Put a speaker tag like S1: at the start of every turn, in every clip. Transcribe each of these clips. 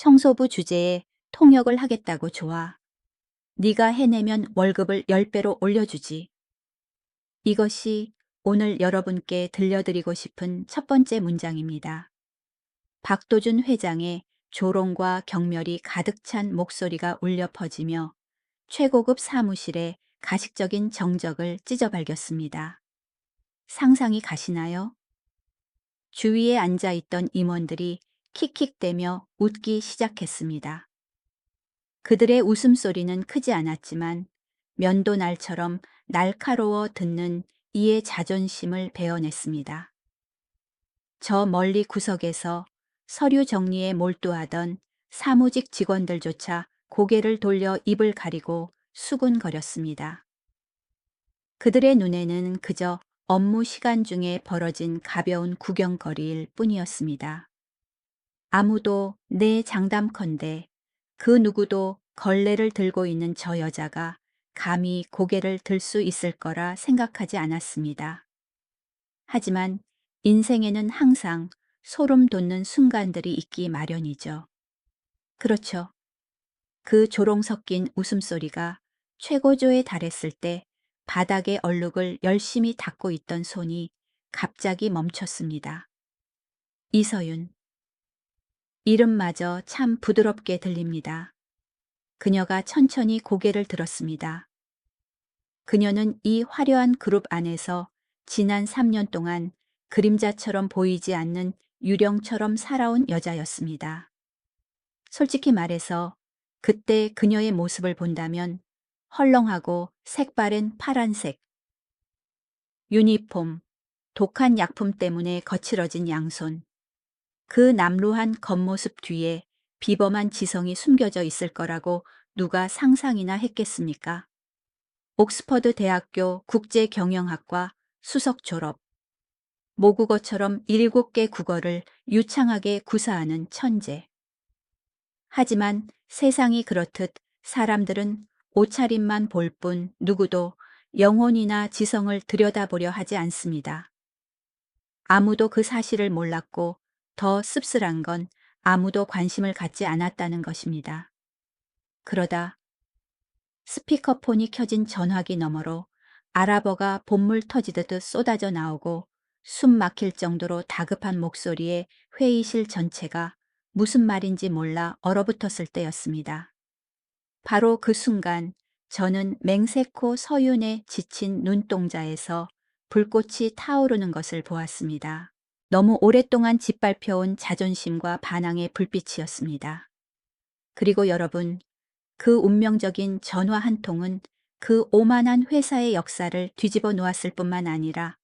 S1: 청소부 주제에 통역을 하겠다고 좋아. 네가 해내면 월급을 10배로 올려주지. 이것이 오늘 여러분께 들려드리고 싶은 첫 번째 문장입니다. 박도준 회장의 조롱과 경멸이 가득 찬 목소리가 울려 퍼지며 최고급 사무실의 가식적인 정적을 찢어발겼습니다. 상상이 가시나요? 주위에 앉아있던 임원들이 킥킥대며 웃기 시작했습니다. 그들의 웃음소리는 크지 않았지만 면도날처럼 날카로워 듣는 이의 자존심을 베어냈습니다. 저 멀리 구석에서 서류 정리에 몰두하던 사무직 직원들조차 고개를 돌려 입을 가리고 수군거렸습니다. 그들의 눈에는 그저 업무 시간 중에 벌어진 가벼운 구경거리일 뿐이었습니다. 아무도 내 장담컨대 그 누구도 걸레를 들고 있는 저 여자가 감히 고개를 들 수 있을 거라 생각하지 않았습니다. 하지만 인생에는 항상 소름 돋는 순간들이 있기 마련이죠. 그렇죠. 그 조롱 섞인 웃음소리가 최고조에 달했을 때 바닥의 얼룩을 열심히 닦고 있던 손이 갑자기 멈췄습니다. 이서윤. 이름마저 참 부드럽게 들립니다. 그녀가 천천히 고개를 들었습니다. 그녀는 이 화려한 그룹 안에서 지난 3년 동안 그림자처럼 보이지 않는 유령처럼 살아온 여자였습니다. 솔직히 말해서 그때 그녀의 모습을 본다면 헐렁하고 색바랜 파란색, 유니폼, 독한 약품 때문에 거칠어진 양손, 그 남루한 겉모습 뒤에 비범한 지성이 숨겨져 있을 거라고 누가 상상이나 했겠습니까? 옥스퍼드 대학교 국제경영학과 수석 졸업, 모국어처럼 7개 국어를 유창하게 구사하는 천재. 하지만 세상이 그렇듯 사람들은 옷차림만 볼 뿐 누구도 영혼이나 지성을 들여다보려 하지 않습니다. 아무도 그 사실을 몰랐고 더 씁쓸한 건 아무도 관심을 갖지 않았다는 것입니다. 그러다 스피커폰이 켜진 전화기 너머로 아랍어가 본물 터지듯 쏟아져 나오고 숨 막힐 정도로 다급한 목소리에 회의실 전체가 무슨 말인지 몰라 얼어붙었을 때였습니다. 바로 그 순간 저는 맹세코 서윤의 지친 눈동자에서 불꽃이 타오르는 것을 보았습니다. 너무 오랫동안 짓밟혀온 자존심과 반항의 불빛이었습니다. 그리고 여러분, 그 운명적인 전화 한 통은 그 오만한 회사의 역사를 뒤집어 놓았을 뿐만 아니라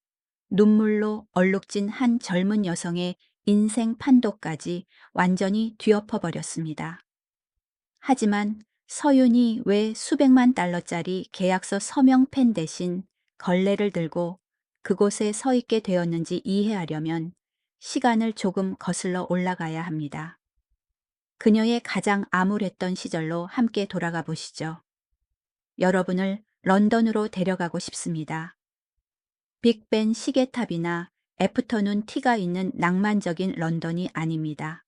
S1: 눈물로 얼룩진 한 젊은 여성의 인생 판도까지 완전히 뒤엎어 버렸습니다. 하지만 서윤이 왜 수백만 달러짜리 계약서 서명펜 대신 걸레를 들고 그곳에 서 있게 되었는지 이해하려면 시간을 조금 거슬러 올라가야 합니다. 그녀의 가장 암울했던 시절로 함께 돌아가 보시죠. 여러분을 런던으로 데려가고 싶습니다. 빅벤 시계탑이나 애프터눈 티가 있는 낭만적인 런던이 아닙니다.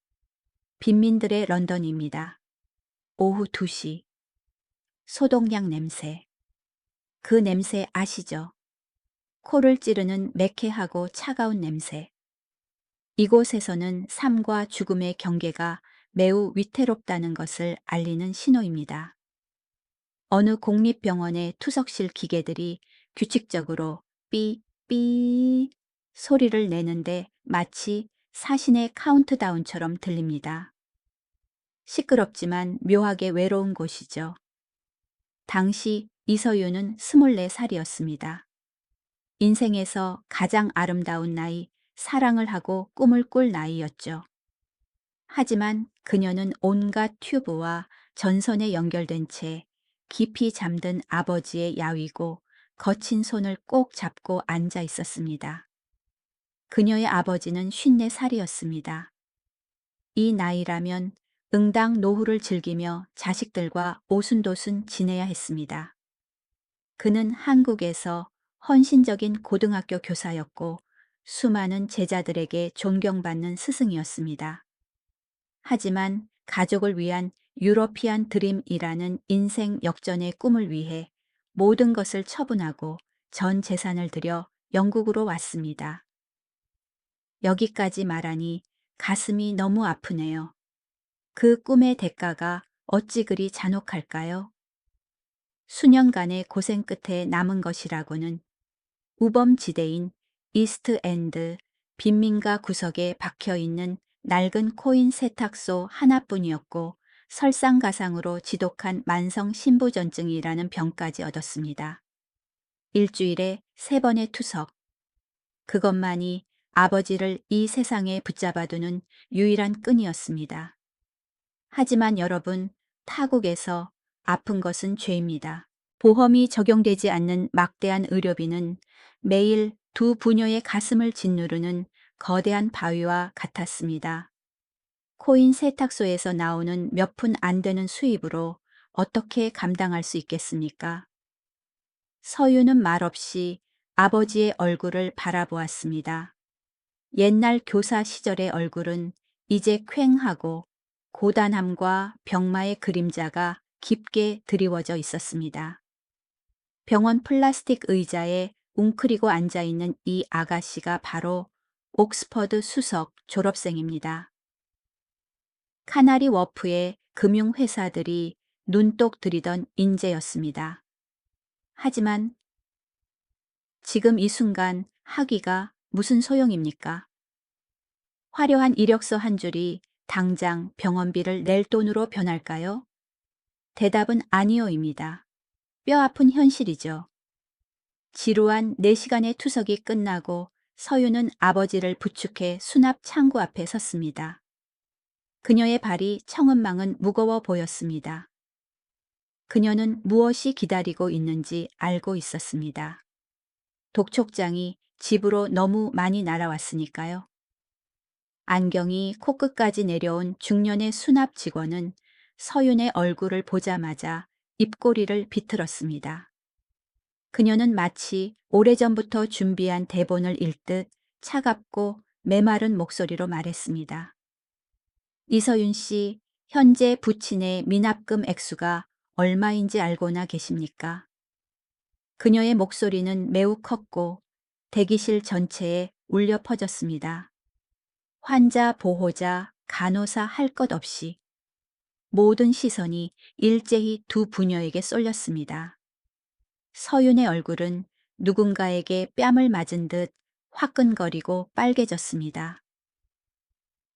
S1: 빈민들의 런던입니다. 오후 2시. 소독약 냄새. 그 냄새 아시죠? 코를 찌르는 매캐하고 차가운 냄새. 이곳에서는 삶과 죽음의 경계가 매우 위태롭다는 것을 알리는 신호입니다. 어느 공립병원의 투석실 기계들이 규칙적으로 삐삐 소리를 내는데 마치 사신의 카운트다운처럼 들립니다. 시끄럽지만 묘하게 외로운 곳이죠. 당시 이서윤은 24살이었습니다. 인생에서 가장 아름다운 나이, 사랑을 하고 꿈을 꿀 나이였죠. 하지만 그녀는 온갖 튜브와 전선에 연결된 채 깊이 잠든 아버지의 야위고 거친 손을 꼭 잡고 앉아 있었습니다. 그녀의 아버지는 54살이었습니다. 이 나이라면 응당 노후를 즐기며 자식들과 오순도순 지내야 했습니다. 그는 한국에서 헌신적인 고등학교 교사였고 수많은 제자들에게 존경받는 스승이었습니다. 하지만 가족을 위한 유러피안 드림이라는 인생 역전의 꿈을 위해 모든 것을 처분하고 전 재산을 들여 영국으로 왔습니다. 여기까지 말하니 가슴이 너무 아프네요. 그 꿈의 대가가 어찌 그리 잔혹할까요? 수년간의 고생 끝에 남은 것이라고는 우범지대인 이스트엔드 빈민가 구석에 박혀있는 낡은 코인 세탁소 하나뿐이었고 설상가상으로 지독한 만성 신부전증이라는 병까지 얻었습니다. 일주일에 3번의 투석. 그것만이 아버지를 이 세상에 붙잡아두는 유일한 끈이었습니다. 하지만 여러분, 타국에서 아픈 것은 죄입니다. 보험이 적용되지 않는 막대한 의료비는 매일 두 부녀의 가슴을 짓누르는 거대한 바위와 같았습니다. 코인 세탁소에서 나오는 몇 푼 안 되는 수입으로 어떻게 감당할 수 있겠습니까? 서유는 말없이 아버지의 얼굴을 바라보았습니다. 옛날 교사 시절의 얼굴은 이제 퀭하고 고단함과 병마의 그림자가 깊게 드리워져 있었습니다. 병원 플라스틱 의자에 웅크리고 앉아있는 이 아가씨가 바로 옥스퍼드 수석 졸업생입니다. 카나리 워프의 금융회사들이 눈독 들이던 인재였습니다. 하지만 지금 이 순간 학위가 무슨 소용입니까? 화려한 이력서 한 줄이 당장 병원비를 낼 돈으로 변할까요? 대답은 아니오입니다. 뼈아픈 현실이죠. 지루한 4시간의 투석이 끝나고 서유는 아버지를 부축해 수납 창구 앞에 섰습니다. 그녀의 발이 청은망은 무거워 보였습니다. 그녀는 무엇이 기다리고 있는지 알고 있었습니다. 독촉장이 집으로 너무 많이 날아왔으니까요. 안경이 코끝까지 내려온 중년의 수납 직원은 서윤의 얼굴을 보자마자 입꼬리를 비틀었습니다. 그녀는 마치 오래전부터 준비한 대본을 읽듯 차갑고 메마른 목소리로 말했습니다. 이서윤 씨, 현재 부친의 미납금 액수가 얼마인지 알고나 계십니까? 그녀의 목소리는 매우 컸고 대기실 전체에 울려 퍼졌습니다. 환자, 보호자, 간호사 할 것 없이 모든 시선이 일제히 두 부녀에게 쏠렸습니다. 서윤의 얼굴은 누군가에게 뺨을 맞은 듯 화끈거리고 빨개졌습니다.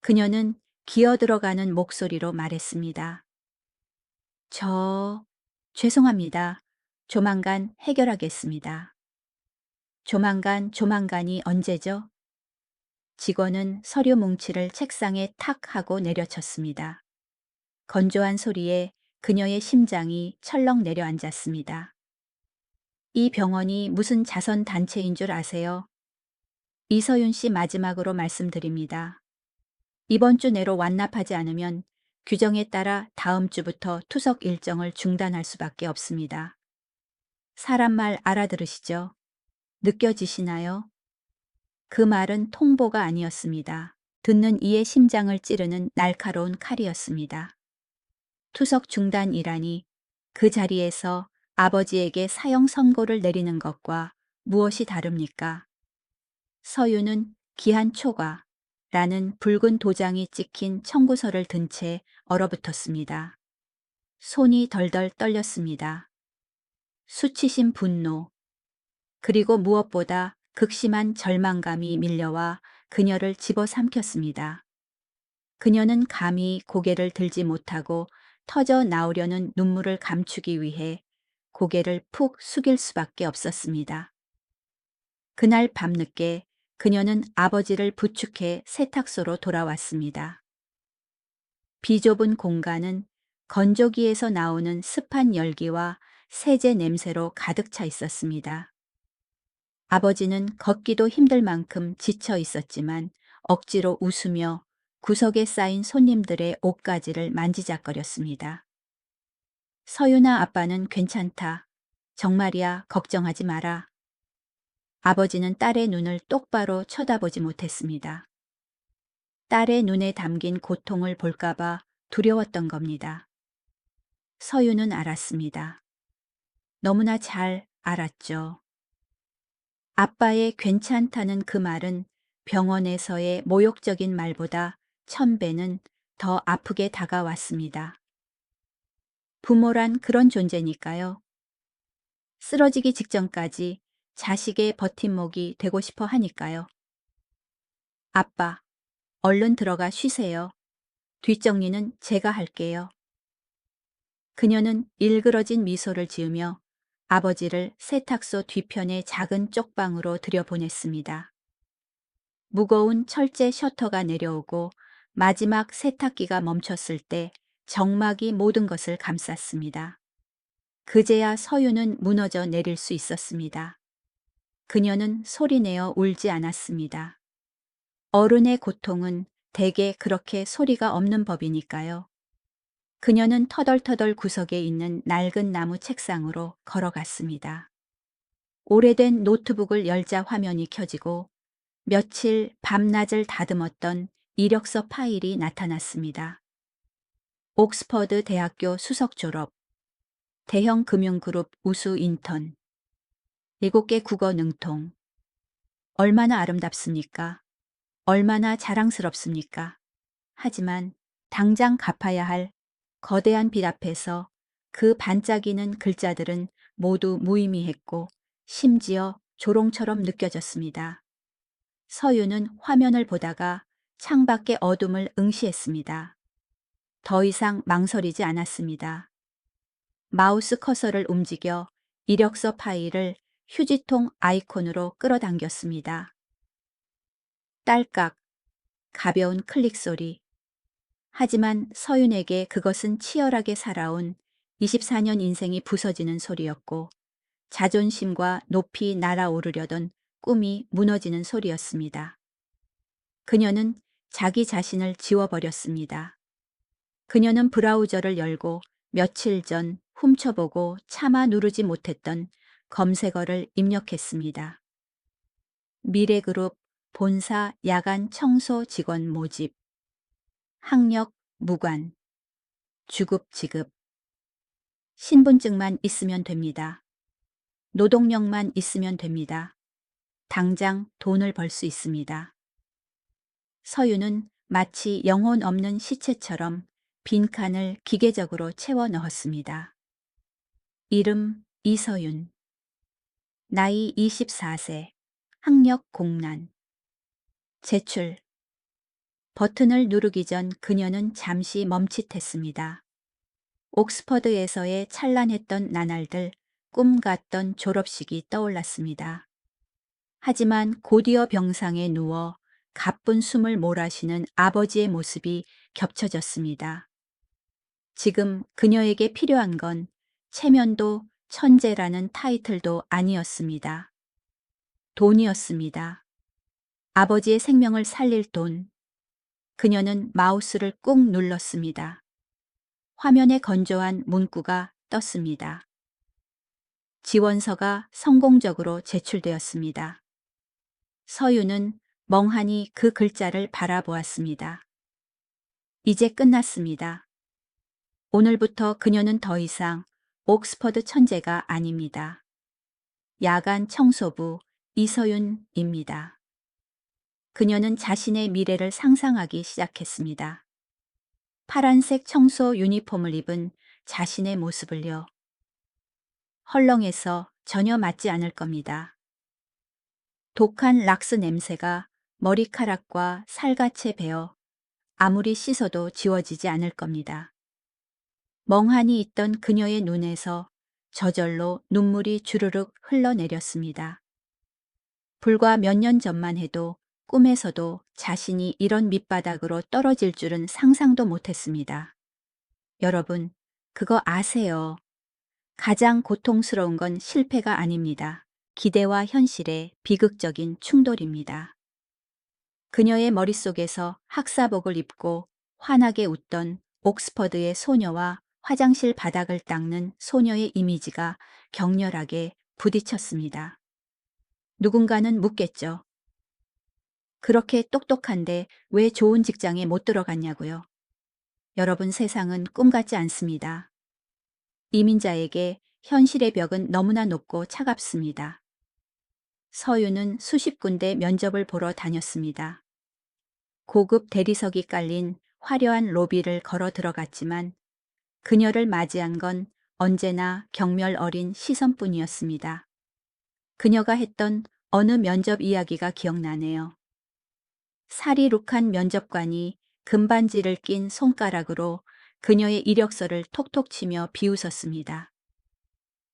S1: 그녀는 기어들어가는 목소리로 말했습니다. 죄송합니다. 조만간 해결하겠습니다. 조만간이 언제죠? 직원은 서류 뭉치를 책상에 탁 하고 내려쳤습니다. 건조한 소리에 그녀의 심장이 철렁 내려앉았습니다. 이 병원이 무슨 자선단체인 줄 아세요? 이서윤 씨 마지막으로 말씀드립니다. 이번 주 내로 완납하지 않으면 규정에 따라 다음 주부터 투석 일정을 중단할 수밖에 없습니다. 사람 말 알아들으시죠? 느껴지시나요? 그 말은 통보가 아니었습니다. 듣는 이의 심장을 찌르는 날카로운 칼이었습니다. 투석 중단이라니 그 자리에서 아버지에게 사형 선고를 내리는 것과 무엇이 다릅니까? 서유는 기한 초과라는 붉은 도장이 찍힌 청구서를 든 채 얼어붙었습니다. 손이 덜덜 떨렸습니다. 수치심 분노, 그리고 무엇보다 극심한 절망감이 밀려와 그녀를 집어삼켰습니다. 그녀는 감히 고개를 들지 못하고 터져 나오려는 눈물을 감추기 위해 고개를 푹 숙일 수밖에 없었습니다. 그날 밤늦게 그녀는 아버지를 부축해 세탁소로 돌아왔습니다. 비좁은 공간은 건조기에서 나오는 습한 열기와 세제 냄새로 가득 차 있었습니다. 아버지는 걷기도 힘들 만큼 지쳐 있었지만 억지로 웃으며 구석에 쌓인 손님들의 옷가지를 만지작거렸습니다. 서윤아, 아빠는 괜찮다. 정말이야, 걱정하지 마라. 아버지는 딸의 눈을 똑바로 쳐다보지 못했습니다. 딸의 눈에 담긴 고통을 볼까봐 두려웠던 겁니다. 서유는 알았습니다. 너무나 잘 알았죠. 아빠의 괜찮다는 그 말은 병원에서의 모욕적인 말보다 1000배는 더 아프게 다가왔습니다. 부모란 그런 존재니까요. 쓰러지기 직전까지 자식의 버팀목이 되고 싶어 하니까요. 아빠, 얼른 들어가 쉬세요. 뒷정리는 제가 할게요. 그녀는 일그러진 미소를 지으며 아버지를 세탁소 뒤편의 작은 쪽방으로 들여보냈습니다. 무거운 철제 셔터가 내려오고 마지막 세탁기가 멈췄을 때 정막이 모든 것을 감쌌습니다. 그제야 서유는 무너져 내릴 수 있었습니다. 그녀는 소리내어 울지 않았습니다. 어른의 고통은 대개 그렇게 소리가 없는 법이니까요. 그녀는 터덜터덜 구석에 있는 낡은 나무 책상으로 걸어갔습니다. 오래된 노트북을 열자 화면이 켜지고 며칠 밤낮을 다듬었던 이력서 파일이 나타났습니다. 옥스퍼드 대학교 수석 졸업, 대형 금융그룹 우수 인턴, 7개 국어 능통. 얼마나 아름답습니까? 얼마나 자랑스럽습니까? 하지만 당장 갚아야 할 거대한 빚 앞에서 그 반짝이는 글자들은 모두 무의미했고 심지어 조롱처럼 느껴졌습니다. 서유는 화면을 보다가 창밖의 어둠을 응시했습니다. 더 이상 망설이지 않았습니다. 마우스 커서를 움직여 이력서 파일을 휴지통 아이콘으로 끌어당겼습니다. 딸깍, 가벼운 클릭 소리. 하지만 서윤에게 그것은 치열하게 살아온 24년 인생이 부서지는 소리였고 자존심과 높이 날아오르려던 꿈이 무너지는 소리였습니다. 그녀는 자기 자신을 지워버렸습니다. 그녀는 브라우저를 열고 며칠 전 훔쳐보고 차마 누르지 못했던 검색어를 입력했습니다. 미래그룹 본사 야간 청소 직원 모집, 학력 무관, 주급 지급, 신분증만 있으면 됩니다. 노동력만 있으면 됩니다. 당장 돈을 벌 수 있습니다. 서유는 마치 영혼 없는 시체처럼 빈칸을 기계적으로 채워 넣었습니다. 이름 이서윤, 나이 24세, 학력 공란, 제출. 버튼을 누르기 전 그녀는 잠시 멈칫했습니다. 옥스퍼드에서의 찬란했던 나날들, 꿈 같던 졸업식이 떠올랐습니다. 하지만 곧이어 병상에 누워 가쁜 숨을 몰아쉬는 아버지의 모습이 겹쳐졌습니다. 지금 그녀에게 필요한 건 체면도 천재라는 타이틀도 아니었습니다. 돈이었습니다. 아버지의 생명을 살릴 돈. 그녀는 마우스를 꾹 눌렀습니다. 화면에 건조한 문구가 떴습니다. 지원서가 성공적으로 제출되었습니다. 서유는 멍하니 그 글자를 바라보았습니다. 이제 끝났습니다. 오늘부터 그녀는 더 이상 옥스퍼드 천재가 아닙니다. 야간 청소부 이서윤입니다. 그녀는 자신의 미래를 상상하기 시작했습니다. 파란색 청소 유니폼을 입은 자신의 모습을요. 헐렁해서 전혀 맞지 않을 겁니다. 독한 락스 냄새가 머리카락과 살갗에 배어 아무리 씻어도 지워지지 않을 겁니다. 멍하니 있던 그녀의 눈에서 저절로 눈물이 주르륵 흘러내렸습니다. 불과 몇 년 전만 해도 꿈에서도 자신이 이런 밑바닥으로 떨어질 줄은 상상도 못했습니다. 여러분, 그거 아세요? 가장 고통스러운 건 실패가 아닙니다. 기대와 현실의 비극적인 충돌입니다. 그녀의 머릿속에서 학사복을 입고 환하게 웃던 옥스퍼드의 소녀와 화장실 바닥을 닦는 소녀의 이미지가 격렬하게 부딪혔습니다. 누군가는 묻겠죠. 그렇게 똑똑한데 왜 좋은 직장에 못 들어갔냐고요. 여러분, 세상은 꿈 같지 않습니다. 이민자에게 현실의 벽은 너무나 높고 차갑습니다. 서유는 수십 군데 면접을 보러 다녔습니다. 고급 대리석이 깔린 화려한 로비를 걸어 들어갔지만 그녀를 맞이한 건 언제나 경멸 어린 시선뿐이었습니다. 그녀가 했던 어느 면접 이야기가 기억나네요. 사리룩한 면접관이 금반지를 낀 손가락으로 그녀의 이력서를 톡톡 치며 비웃었습니다.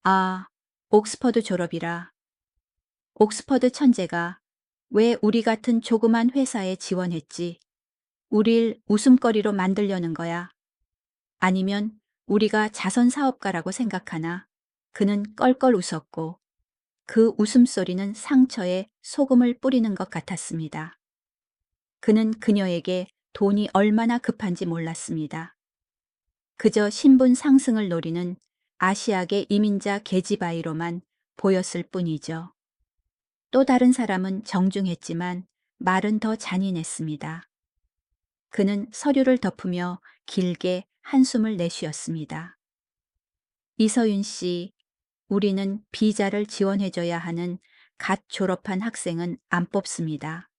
S1: 아, 옥스퍼드 졸업이라. 옥스퍼드 천재가 왜 우리 같은 조그만 회사에 지원했지? 우릴 웃음거리로 만들려는 거야. 아니면 우리가 자선 사업가라고 생각하나? 그는 껄껄 웃었고 그 웃음소리는 상처에 소금을 뿌리는 것 같았습니다. 그는 그녀에게 돈이 얼마나 급한지 몰랐습니다. 그저 신분 상승을 노리는 아시아계 이민자 계집아이로만 보였을 뿐이죠. 또 다른 사람은 정중했지만 말은 더 잔인했습니다. 그는 서류를 덮으며 길게 한숨을 내쉬었습니다. 이서윤 씨, 우리는 비자를 지원해줘야 하는 갓 졸업한 학생은 안 뽑습니다.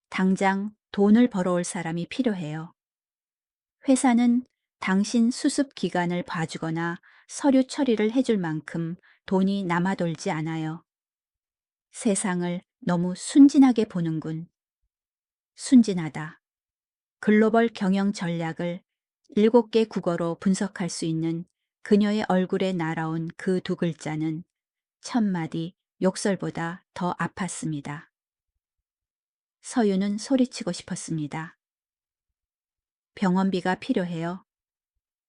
S1: 당장 돈을 벌어올 사람이 필요해요. 회사는 당신 수습 기간을 봐주거나 서류 처리를 해줄 만큼 돈이 남아돌지 않아요. 세상을 너무 순진하게 보는군. 순진하다. 글로벌 경영 전략을 7개 국어로 분석할 수 있는 그녀의 얼굴에 날아온 그 두 글자는 천마디 욕설보다 더 아팠습니다. 서유는 소리치고 싶었습니다. 병원비가 필요해요.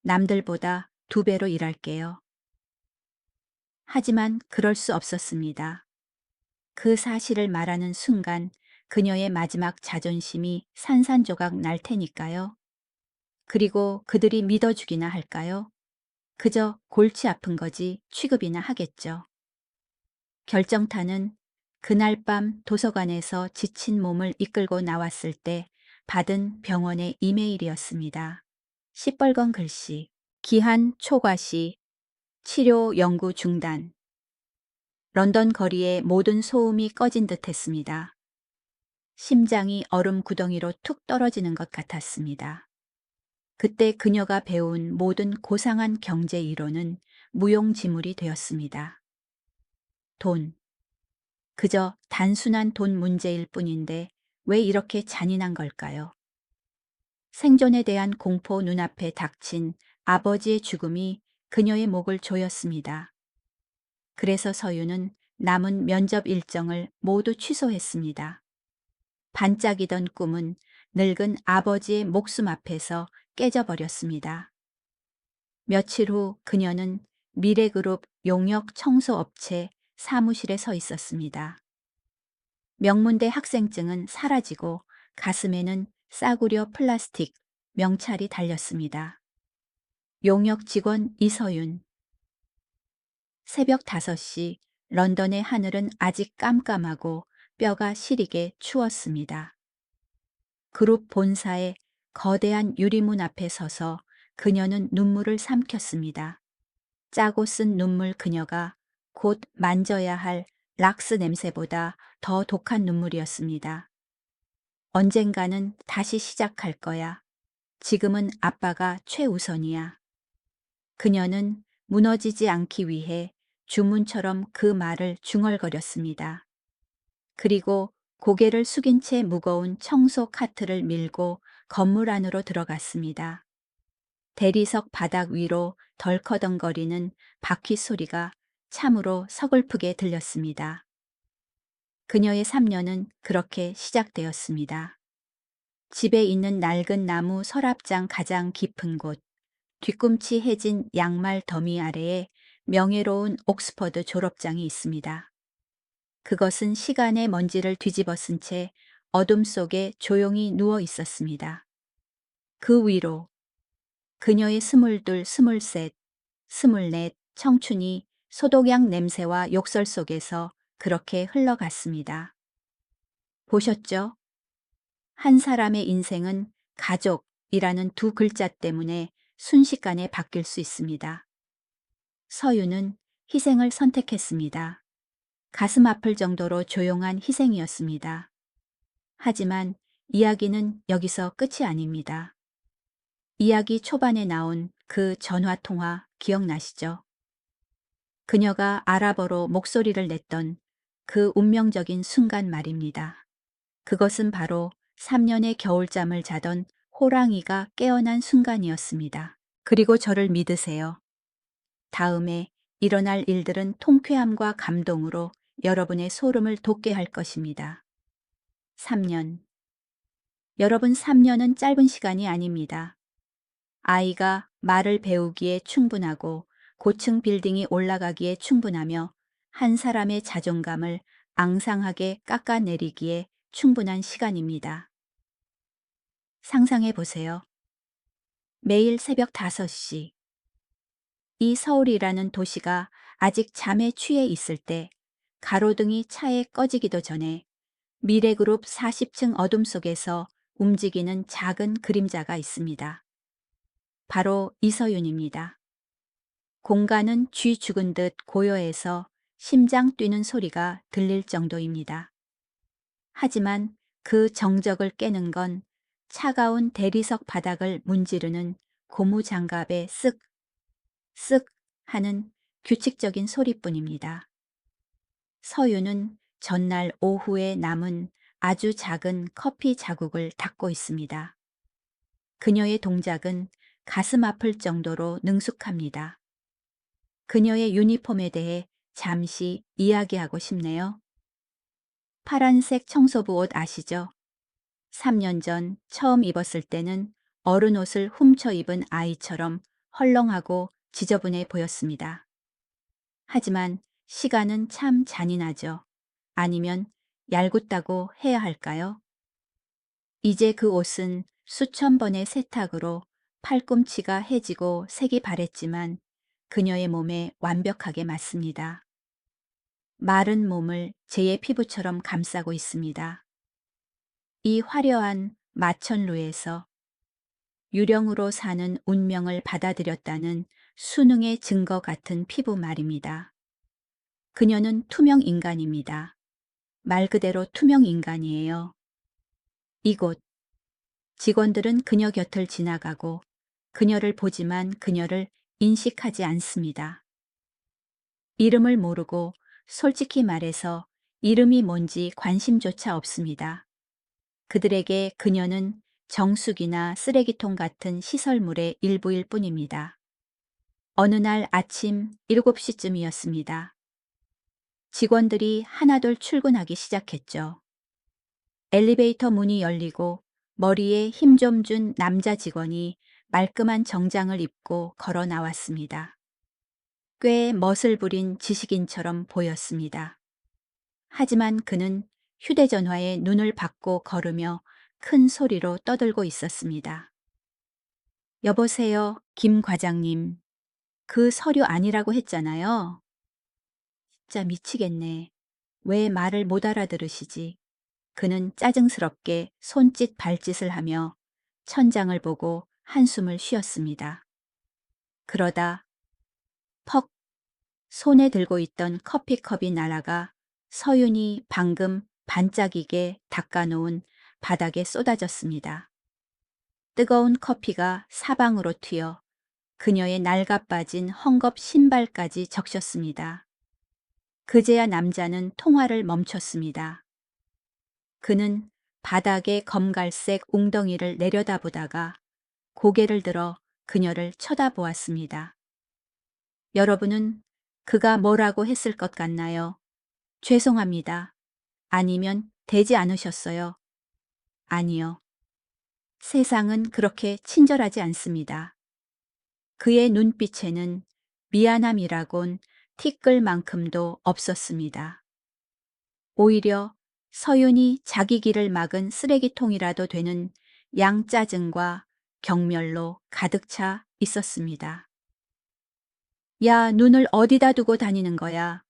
S1: 남들보다 2배로 일할게요. 하지만 그럴 수 없었습니다. 그 사실을 말하는 순간 그녀의 마지막 자존심이 산산조각 날 테니까요. 그리고 그들이 믿어주기나 할까요? 그저 골치 아픈 거지 취급이나 하겠죠. 결정타는 그날 밤 도서관에서 지친 몸을 이끌고 나왔을 때 받은 병원의 이메일이었습니다. 시뻘건 글씨, 기한 초과시, 치료 연구 중단. 런던 거리의 모든 소음이 꺼진 듯 했습니다. 심장이 얼음 구덩이로 툭 떨어지는 것 같았습니다. 그때 그녀가 배운 모든 고상한 경제 이론은 무용지물이 되었습니다. 돈. 그저 단순한 돈 문제일 뿐인데 왜 이렇게 잔인한 걸까요? 생존에 대한 공포 눈앞에 닥친 아버지의 죽음이 그녀의 목을 조였습니다. 그래서 서유는 남은 면접 일정을 모두 취소했습니다. 반짝이던 꿈은 늙은 아버지의 목숨 앞에서 깨져버렸습니다. 며칠 후 그녀는 미래그룹 용역 청소업체 사무실에 서 있었습니다. 명문대 학생증은 사라지고 가슴에는 싸구려 플라스틱 명찰이 달렸습니다. 용역 직원 이서윤. 새벽 5시 런던의 하늘은 아직 깜깜하고 뼈가 시리게 추웠습니다. 그룹 본사의 거대한 유리문 앞에 서서 그녀는 눈물을 삼켰습니다. 짜고 쓴 눈물 그녀가 곧 만져야 할 락스 냄새보다 더 독한 눈물이었습니다. 언젠가는 다시 시작할 거야. 지금은 아빠가 최우선이야. 그녀는 무너지지 않기 위해 주문처럼 그 말을 중얼거렸습니다. 그리고 고개를 숙인 채 무거운 청소 카트를 밀고 건물 안으로 들어갔습니다. 대리석 바닥 위로 덜커덩거리는 바퀴 소리가 참으로 서글프게 들렸습니다. 그녀의 3년은 그렇게 시작되었습니다. 집에 있는 낡은 나무 서랍장 가장 깊은 곳, 뒤꿈치 해진 양말 더미 아래에 명예로운 옥스퍼드 졸업장이 있습니다. 그것은 시간의 먼지를 뒤집어 쓴 채 어둠 속에 조용히 누워 있었습니다. 그 위로 그녀의 22, 23, 24 청춘이 소독약 냄새와 욕설 속에서 그렇게 흘러갔습니다. 보셨죠? 한 사람의 인생은 가족, 이라는 두 글자 때문에 순식간에 바뀔 수 있습니다. 서유는 희생을 선택했습니다. 가슴 아플 정도로 조용한 희생이었습니다. 하지만 이야기는 여기서 끝이 아닙니다. 이야기 초반에 나온 그 전화 통화 기억나시죠? 그녀가 아랍어로 목소리를 냈던 그 운명적인 순간 말입니다. 그것은 바로 3년의 겨울잠을 자던 호랑이가 깨어난 순간이었습니다. 그리고 저를 믿으세요. 다음에 일어날 일들은 통쾌함과 감동으로 여러분의 소름을 돋게 할 것입니다. 3년. 여러분, 3년은 짧은 시간이 아닙니다. 아이가 말을 배우기에 충분하고 고층 빌딩이 올라가기에 충분하며 한 사람의 자존감을 앙상하게 깎아내리기에 충분한 시간입니다. 상상해 보세요. 매일 새벽 5시. 이 서울이라는 도시가 아직 잠에 취해 있을 때 가로등이 차에 꺼지기도 전에 미래그룹 40층 어둠 속에서 움직이는 작은 그림자가 있습니다. 바로 이서윤입니다. 공간은 쥐 죽은 듯 고요해서 심장 뛰는 소리가 들릴 정도입니다. 하지만 그 정적을 깨는 건 차가운 대리석 바닥을 문지르는 고무장갑의 쓱, 쓱 하는 규칙적인 소리뿐입니다. 서유는 전날 오후에 남은 아주 작은 커피 자국을 닦고 있습니다. 그녀의 동작은 가슴 아플 정도로 능숙합니다. 그녀의 유니폼에 대해 잠시 이야기하고 싶네요. 파란색 청소부 옷 아시죠? 3년 전 처음 입었을 때는 어른 옷을 훔쳐 입은 아이처럼 헐렁하고 지저분해 보였습니다. 하지만 시간은 참 잔인하죠. 아니면 얄궂다고 해야 할까요? 이제 그 옷은 수천 번의 세탁으로 팔꿈치가 해지고 색이 바랬지만 그녀의 몸에 완벽하게 맞습니다. 마른 몸을 제의 피부처럼 감싸고 있습니다. 이 화려한 마천루에서 유령으로 사는 운명을 받아들였다는 수능의 증거 같은 피부 말입니다. 그녀는 투명 인간입니다. 말 그대로 투명 인간이에요. 이곳 직원들은 그녀 곁을 지나가고 그녀를 보지만 그녀를 인식하지 않습니다. 이름을 모르고 솔직히 말해서 이름이 뭔지 관심조차 없습니다. 그들에게 그녀는 정수기나 쓰레기통 같은 시설물의 일부일 뿐입니다. 어느 날 아침 7시쯤이었습니다. 직원들이 하나둘 출근하기 시작했죠. 엘리베이터 문이 열리고 머리에 힘 좀 준 남자 직원이 말끔한 정장을 입고 걸어 나왔습니다. 꽤 멋을 부린 지식인처럼 보였습니다. 하지만 그는 휴대전화에 눈을 받고 걸으며 큰 소리로 떠들고 있었습니다. 여보세요, 김 과장님. 그 서류 아니라고 했잖아요. 진짜 미치겠네. 왜 말을 못 알아들으시지? 그는 짜증스럽게 손짓 발짓을 하며 천장을 보고 한숨을 쉬었습니다. 그러다 퍽 손에 들고 있던 커피컵이 날아가 서윤이 방금 반짝이게 닦아놓은 바닥에 쏟아졌습니다. 뜨거운 커피가 사방으로 튀어 그녀의 낡아빠진 헝겊 신발까지 적셨습니다. 그제야 남자는 통화를 멈췄습니다. 그는 바닥의 검갈색 웅덩이를 내려다보다가 고개를 들어 그녀를 쳐다보았습니다. 여러분은 그가 뭐라고 했을 것 같나요? 죄송합니다. 아니면 되지 않으셨어요? 아니요. 세상은 그렇게 친절하지 않습니다. 그의 눈빛에는 미안함이라곤 티끌만큼도 없었습니다. 오히려 서윤이 자기 길을 막은 쓰레기통이라도 되는 양짜증과 경멸로 가득 차 있었습니다. 야, 눈을 어디다 두고 다니는 거야?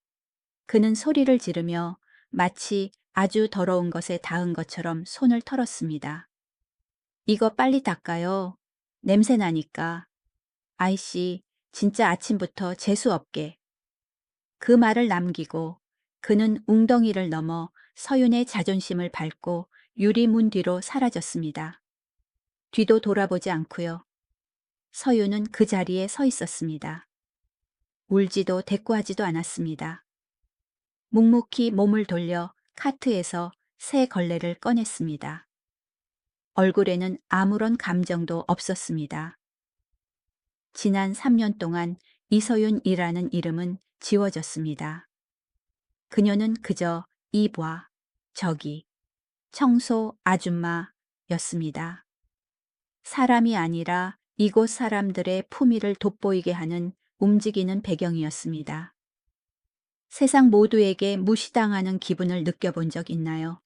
S1: 그는 소리를 지르며 마치 아주 더러운 것에 닿은 것처럼 손을 털었습니다. 이거 빨리 닦아요. 냄새 나니까. 아이씨, 진짜 아침부터 재수 없게. 그 말을 남기고 그는 웅덩이를 넘어 서윤의 자존심을 밟고 유리문 뒤로 사라졌습니다. 뒤도 돌아보지 않고요. 서윤은 그 자리에 서 있었습니다. 울지도 대꾸하지도 않았습니다. 묵묵히 몸을 돌려 카트에서 새 걸레를 꺼냈습니다. 얼굴에는 아무런 감정도 없었습니다. 지난 3년 동안 이서윤이라는 이름은 지워졌습니다. 그녀는 그저 이봐, 저기, 청소 아줌마였습니다. 사람이 아니라 이곳 사람들의 품위를 돋보이게 하는 움직이는 배경이었습니다. 세상 모두에게 무시당하는 기분을 느껴본 적 있나요?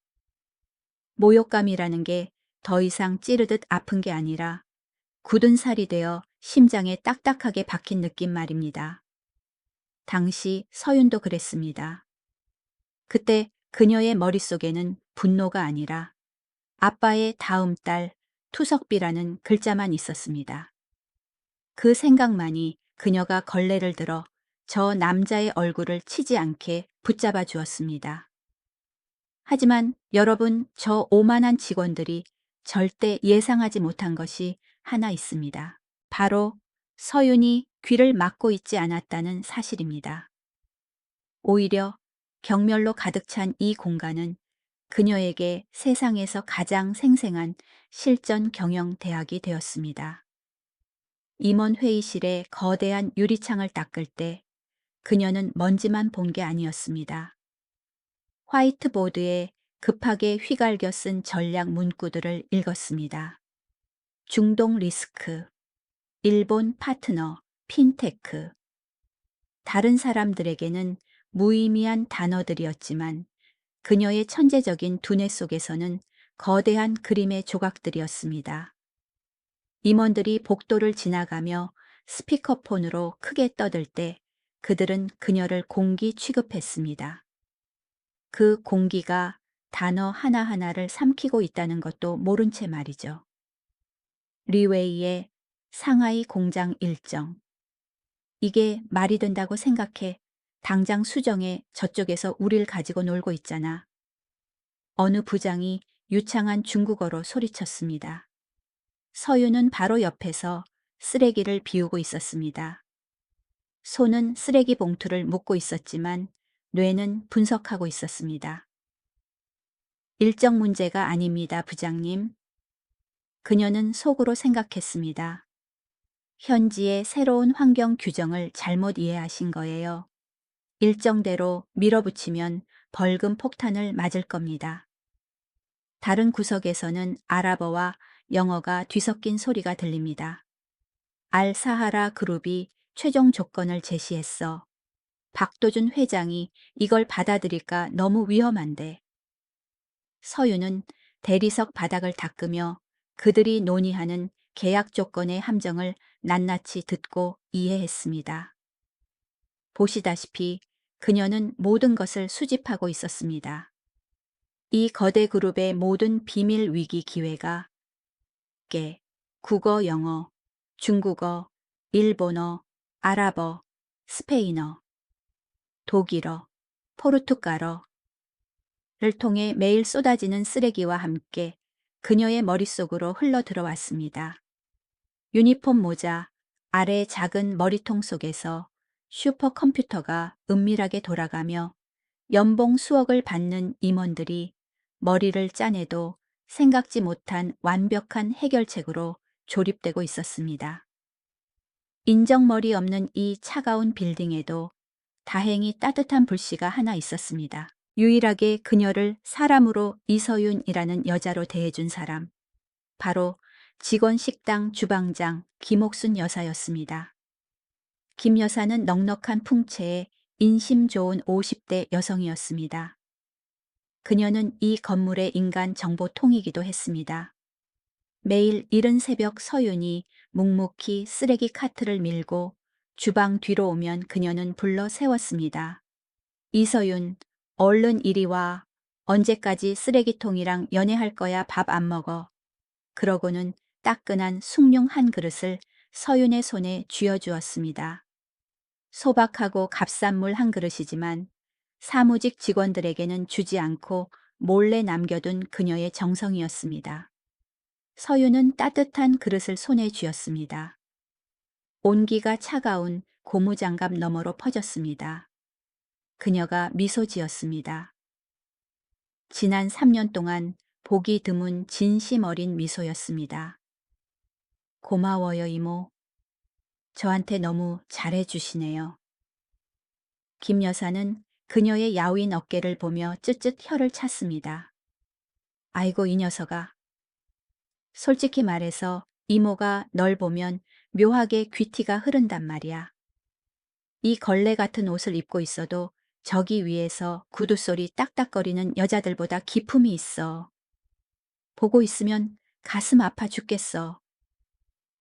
S1: 모욕감이라는 게 더 이상 찌르듯 아픈 게 아니라 굳은 살이 되어 심장에 딱딱하게 박힌 느낌 말입니다. 당시 서윤도 그랬습니다. 그때 그녀의 머릿속에는 분노가 아니라 아빠의 다음 달 투석비라는 글자만 있었습니다. 그 생각만이 그녀가 걸레를 들어 저 남자의 얼굴을 치지 않게 붙잡아 주었습니다. 하지만 여러분, 저 오만한 직원들이 절대 예상하지 못한 것이 하나 있습니다. 바로 서윤이 귀를 막고 있지 않았다는 사실입니다. 오히려 경멸로 가득 찬 이 공간은 그녀에게 세상에서 가장 생생한 실전 경영 대학이 되었습니다. 임원 회의실의 거대한 유리창을 닦을 때 그녀는 먼지만 본 게 아니었습니다. 화이트보드에 급하게 휘갈겨 쓴 전략 문구들을 읽었습니다. 중동 리스크, 일본 파트너, 핀테크. 다른 사람들에게는 무의미한 단어들이었지만 그녀의 천재적인 두뇌 속에서는 거대한 그림의 조각들이었습니다. 임원들이 복도를 지나가며 스피커폰으로 크게 떠들 때 그들은 그녀를 공기 취급했습니다. 그 공기가 단어 하나하나를 삼키고 있다는 것도 모른 채 말이죠. 리웨이의 상하이 공장 일정. 이게 말이 된다고 생각해. 당장 수정해. 저쪽에서 우릴 가지고 놀고 있잖아. 어느 부장이 유창한 중국어로 소리쳤습니다. 서윤은 바로 옆에서 쓰레기를 비우고 있었습니다. 손은 쓰레기 봉투를 묶고 있었지만 뇌는 분석하고 있었습니다. 일정 문제가 아닙니다, 부장님. 그녀는 속으로 생각했습니다. 현지의 새로운 환경 규정을 잘못 이해하신 거예요. 일정대로 밀어붙이면 벌금 폭탄을 맞을 겁니다. 다른 구석에서는 아랍어와 영어가 뒤섞인 소리가 들립니다. 알사하라 그룹이 최종 조건을 제시했어. 박도준 회장이 이걸 받아들일까 너무 위험한데. 서윤은 대리석 바닥을 닦으며 그들이 논의하는 계약 조건의 함정을 낱낱이 듣고 이해했습니다. 보시다시피 그녀는 모든 것을 수집하고 있었습니다. 이 거대 그룹의 모든 비밀 위기 기회가 국어, 영어, 중국어, 일본어, 아랍어, 스페인어, 독일어, 포르투갈어를 통해 매일 쏟아지는 쓰레기와 함께 그녀의 머릿속으로 흘러 들어왔습니다. 유니폼 모자, 아래 작은 머리통 속에서 슈퍼컴퓨터가 은밀하게 돌아가며 연봉 수억을 받는 임원들이 머리를 짜내도 생각지 못한 완벽한 해결책으로 조립되고 있었습니다. 인정머리 없는 이 차가운 빌딩에도 다행히 따뜻한 불씨가 하나 있었습니다. 유일하게 그녀를 사람으로 이서윤이라는 여자로 대해준 사람. 바로 직원 식당 주방장 김옥순 여사였습니다. 김 여사는 넉넉한 풍채에 인심 좋은 50대 여성이었습니다. 그녀는 이 건물의 인간 정보통이기도 했습니다. 매일 이른 새벽 서윤이 묵묵히 쓰레기 카트를 밀고 주방 뒤로 오면 그녀는 불러 세웠습니다. 이서윤, 얼른 이리 와. 언제까지 쓰레기통이랑 연애할 거야. 밥 안 먹어. 그러고는 따끈한 숭늉 한 그릇을 서윤의 손에 쥐어주었습니다. 소박하고 값싼 물 한 그릇이지만 사무직 직원들에게는 주지 않고 몰래 남겨둔 그녀의 정성이었습니다. 서윤은 따뜻한 그릇을 손에 쥐었습니다. 온기가 차가운 고무장갑 너머로 퍼졌습니다. 그녀가 미소 지었습니다. 지난 3년 동안 보기 드문 진심 어린 미소였습니다. 고마워요, 이모. 저한테 너무 잘해주시네요. 김 여사는 그녀의 야윈 어깨를 보며 쯧쯧 혀를 찼습니다. 아이고, 이 녀석아. 솔직히 말해서 이모가 널 보면 묘하게 귀티가 흐른단 말이야. 이 걸레 같은 옷을 입고 있어도 저기 위에서 구두 소리 딱딱거리는 여자들보다 기품이 있어. 보고 있으면 가슴 아파 죽겠어.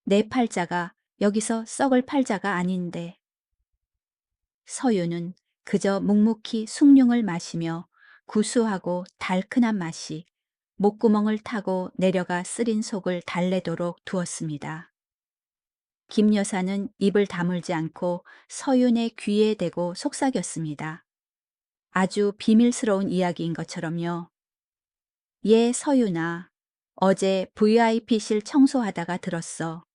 S1: 내 팔자가 여기서 썩을 팔자가 아닌데. 서유는 그저 묵묵히 숭늉을 마시며 구수하고 달큰한 맛이 목구멍을 타고 내려가 쓰린 속을 달래도록 두었습니다. 김 여사는 입을 다물지 않고 서윤의 귀에 대고 속삭였습니다. 아주 비밀스러운 이야기인 것처럼요. 예, 서윤아. 어제 VIP실 청소하다가 들었어.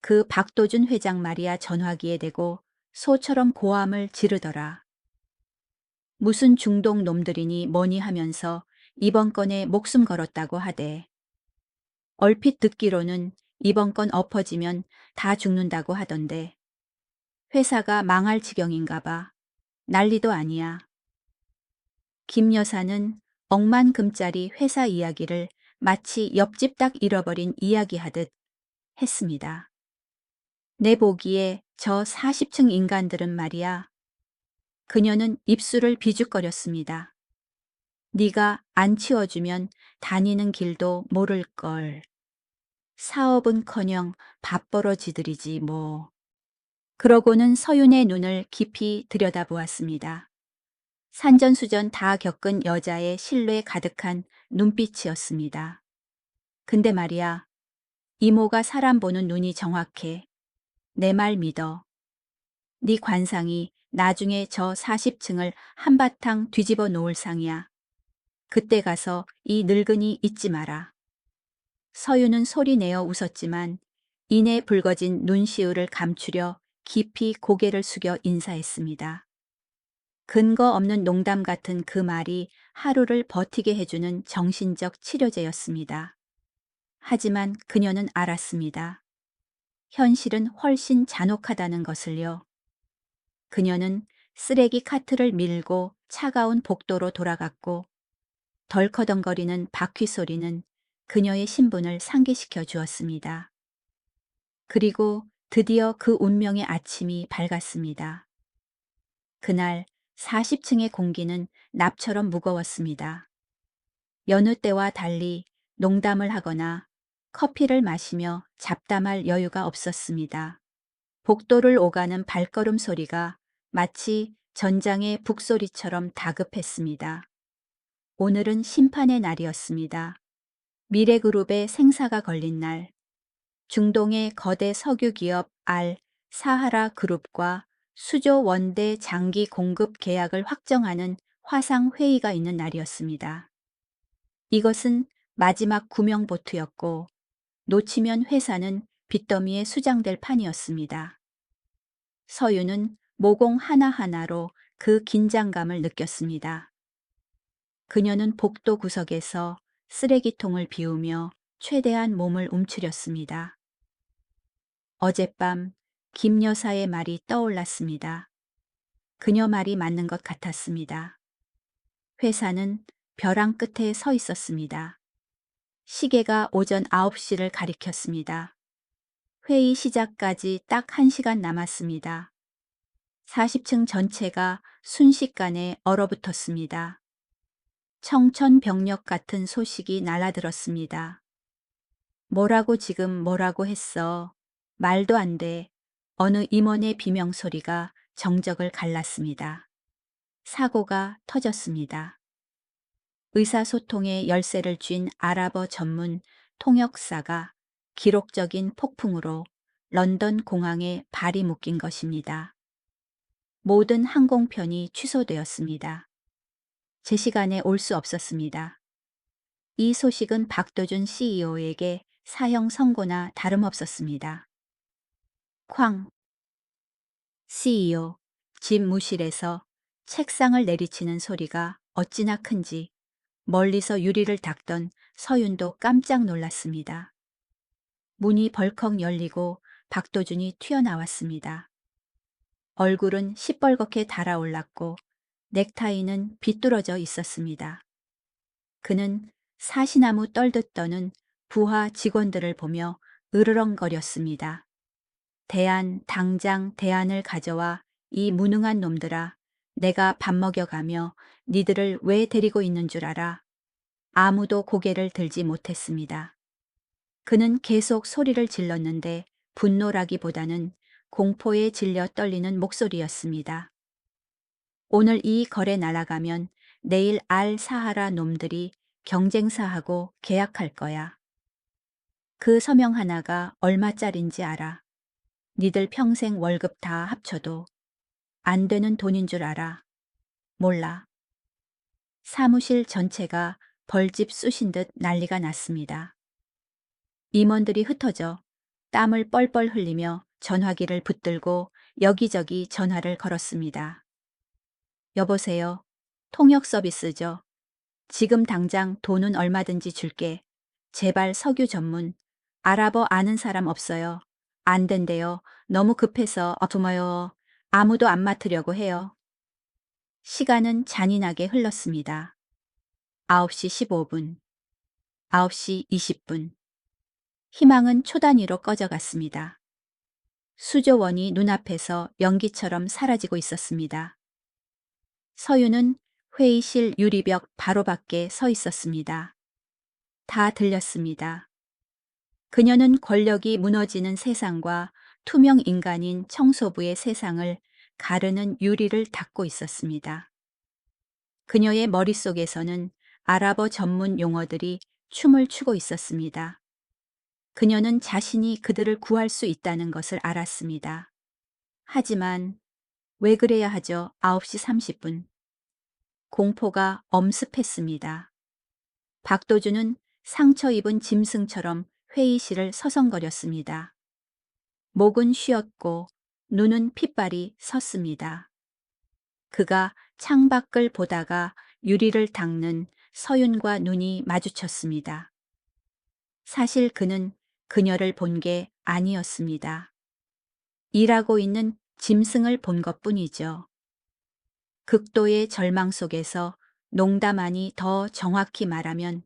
S1: 그 박도준 회장 말이야 전화기에 대고 소처럼 고함을 지르더라. 무슨 중동 놈들이니 뭐니 하면서 이번 건에 목숨 걸었다고 하대. 얼핏 듣기로는 이번 건 엎어지면 다 죽는다고 하던데. 회사가 망할 지경인가 봐. 난리도 아니야. 김 여사는 억만금짜리 회사 이야기를 마치 옆집 딱 잃어버린 이야기하듯 했습니다. 내 보기에 저 40층 인간들은 말이야. 그녀는 입술을 비죽거렸습니다. 네가 안 치워주면 다니는 길도 모를걸. 사업은커녕 밥벌어지들이지 뭐. 그러고는 서윤의 눈을 깊이 들여다보았습니다. 산전수전 다 겪은 여자의 신뢰 가득한 눈빛이었습니다. 근데 말이야, 이모가 사람 보는 눈이 정확해. 내 말 믿어. 네 관상이 나중에 저 40층을 한바탕 뒤집어 놓을 상이야. 그때 가서 이 늙은이 잊지 마라. 서유는 소리내어 웃었지만 이내 붉어진 눈시울을 감추려 깊이 고개를 숙여 인사했습니다. 근거 없는 농담 같은 그 말이 하루를 버티게 해주는 정신적 치료제였습니다. 하지만 그녀는 알았습니다. 현실은 훨씬 잔혹하다는 것을요. 그녀는 쓰레기 카트를 밀고 차가운 복도로 돌아갔고 덜커덩거리는 바퀴 소리는 그녀의 신분을 상기시켜 주었습니다. 그리고 드디어 그 운명의 아침이 밝았습니다. 그날 40층의 공기는 납처럼 무거웠습니다. 여느 때와 달리 농담을 하거나 커피를 마시며 잡담할 여유가 없었습니다. 복도를 오가는 발걸음 소리가 마치 전장의 북소리처럼 다급했습니다. 오늘은 심판의 날이었습니다. 미래그룹의 생사가 걸린 날, 중동의 거대 석유 기업 알 사하라 그룹과 수조 원대 장기 공급 계약을 확정하는 화상 회의가 있는 날이었습니다. 이것은 마지막 구명보트였고 놓치면 회사는 빚더미에 수장될 판이었습니다. 서유는 모공 하나하나로 그 긴장감을 느꼈습니다. 그녀는 복도 구석에서 쓰레기통을 비우며 최대한 몸을 움츠렸습니다. 어젯밤 김 여사의 말이 떠올랐습니다. 그녀 말이 맞는 것 같았습니다. 회사는 벼랑 끝에 서 있었습니다. 시계가 오전 9시를 가리켰습니다. 회의 시작까지 딱 1시간 남았습니다. 40층 전체가 순식간에 얼어붙었습니다. 청천벽력 같은 소식이 날아들었습니다. 뭐라고 지금 뭐라고 했어. 말도 안 돼. 어느 임원의 비명소리가 정적을 갈랐습니다. 사고가 터졌습니다. 의사소통의 열쇠를 쥔 아랍어 전문 통역사가 기록적인 폭풍으로 런던 공항에 발이 묶인 것입니다. 모든 항공편이 취소되었습니다. 제 시간에 올 수 없었습니다. 이 소식은 박도준 CEO에게 사형 선고나 다름없었습니다. 쾅! CEO, 집무실에서 책상을 내리치는 소리가 어찌나 큰지 멀리서 유리를 닦던 서윤도 깜짝 놀랐습니다. 문이 벌컥 열리고 박도준이 튀어나왔습니다. 얼굴은 시뻘겋게 달아올랐고 넥타이는 비뚤어져 있었습니다. 그는 사시나무 떨듯 떠는 부하 직원들을 보며 으르렁거렸습니다. 당장 대안을 가져와 이 무능한 놈들아, 내가 밥 먹여가며 니들을 왜 데리고 있는 줄 알아? 아무도 고개를 들지 못했습니다. 그는 계속 소리를 질렀는데 분노라기보다는 공포에 질려 떨리는 목소리였습니다. 오늘 이 거래 날아가면 내일 알 사하라 놈들이 경쟁사하고 계약할 거야. 그 서명 하나가 얼마짜린지 알아? 니들 평생 월급 다 합쳐도 안 되는 돈인 줄 알아? 몰라. 사무실 전체가 벌집 쑤신 듯 난리가 났습니다. 임원들이 흩어져 땀을 뻘뻘 흘리며 전화기를 붙들고 여기저기 전화를 걸었습니다. 여보세요. 통역 서비스죠. 지금 당장 돈은 얼마든지 줄게. 제발 석유 전문. 아랍어 아는 사람 없어요. 안 된대요. 너무 급해서 아프마요. 아무도 안 맡으려고 해요. 시간은 잔인하게 흘렀습니다. 9시 15분, 9시 20분. 희망은 초단위로 꺼져갔습니다. 수조원이 눈앞에서 연기처럼 사라지고 있었습니다. 서유는 회의실 유리벽 바로 밖에 서 있었습니다. 다 들렸습니다. 그녀는 권력이 무너지는 세상과 투명 인간인 청소부의 세상을 가르는 유리를 닫고 있었습니다. 그녀의 머릿속에서는 아랍어 전문 용어들이 춤을 추고 있었습니다. 그녀는 자신이 그들을 구할 수 있다는 것을 알았습니다. 하지만 왜 그래야 하죠? 9시 30분. 공포가 엄습했습니다. 박도준은 상처 입은 짐승처럼 회의실을 서성거렸습니다. 목은 쉬었고 눈은 핏발이 섰습니다. 그가 창밖을 보다가 유리를 닦는 서윤과 눈이 마주쳤습니다. 사실 그는 그녀를 본 게 아니었습니다. 일하고 있는 짐승을 본 것뿐이죠. 극도의 절망 속에서 농담하니 더 정확히 말하면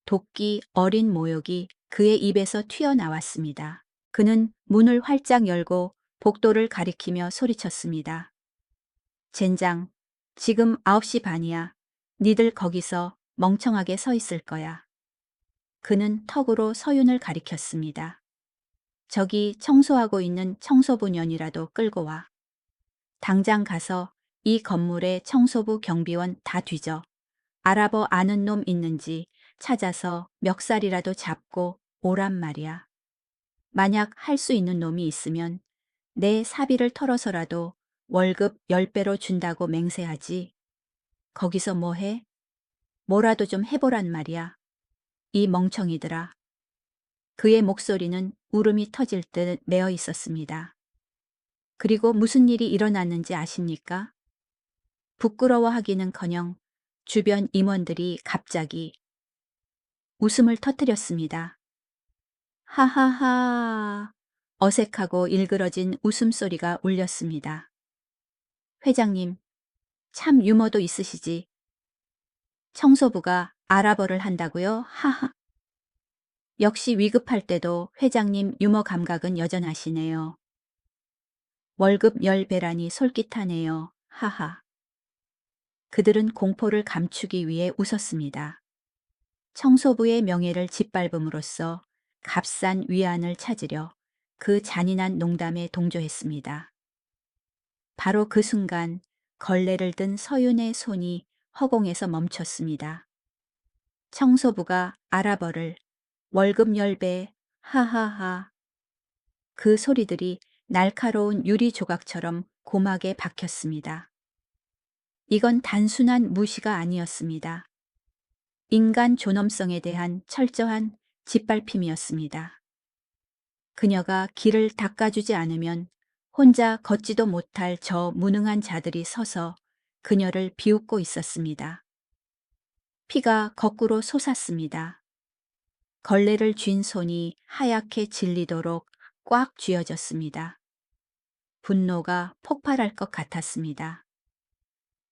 S1: 도끼 어린 모욕이 그의 입에서 튀어나왔습니다. 그는 문을 활짝 열고 복도를 가리키며 소리쳤습니다. 젠장, 지금 9시 반이야. 니들 거기서 멍청하게 서 있을 거야. 그는 턱으로 서윤을 가리켰습니다. 저기 청소하고 있는 청소부 년이라도 끌고 와. 당장 가서 이 건물의 청소부 경비원 다 뒤져. 아랍어 아는 놈 있는지 찾아서 멱살이라도 잡고 오란 말이야. 만약 할 수 있는 놈이 있으면 내 사비를 털어서라도 월급 10배로 준다고 맹세하지. 거기서 뭐 해? 뭐라도 좀 해보란 말이야. 이 멍청이들아. 그의 목소리는 울음이 터질 듯 메어 있었습니다. 그리고 무슨 일이 일어났는지 아십니까? 부끄러워하기는커녕 주변 임원들이 갑자기 웃음을 터뜨렸습니다. 하하하. 어색하고 일그러진 웃음소리가 울렸습니다. 회장님, 참 유머도 있으시지. 청소부가 아랍어를 한다고요? 하하. 역시 위급할 때도 회장님 유머 감각은 여전하시네요. 월급 10배라니 솔깃하네요. 하하. 그들은 공포를 감추기 위해 웃었습니다. 청소부의 명예를 짓밟음으로써 값싼 위안을 찾으려 그 잔인한 농담에 동조했습니다. 바로 그 순간 걸레를 든 서윤의 손이 허공에서 멈췄습니다. 청소부가 아랍어를 월급 10배, 하하하. 그 소리들이 날카로운 유리 조각처럼 고막에 박혔습니다. 이건 단순한 무시가 아니었습니다. 인간 존엄성에 대한 철저한 짓밟힘이었습니다. 그녀가 길을 닦아주지 않으면 혼자 걷지도 못할 저 무능한 자들이 서서 그녀를 비웃고 있었습니다. 피가 거꾸로 솟았습니다. 걸레를 쥔 손이 하얗게 질리도록 꽉 쥐어졌습니다. 분노가 폭발할 것 같았습니다.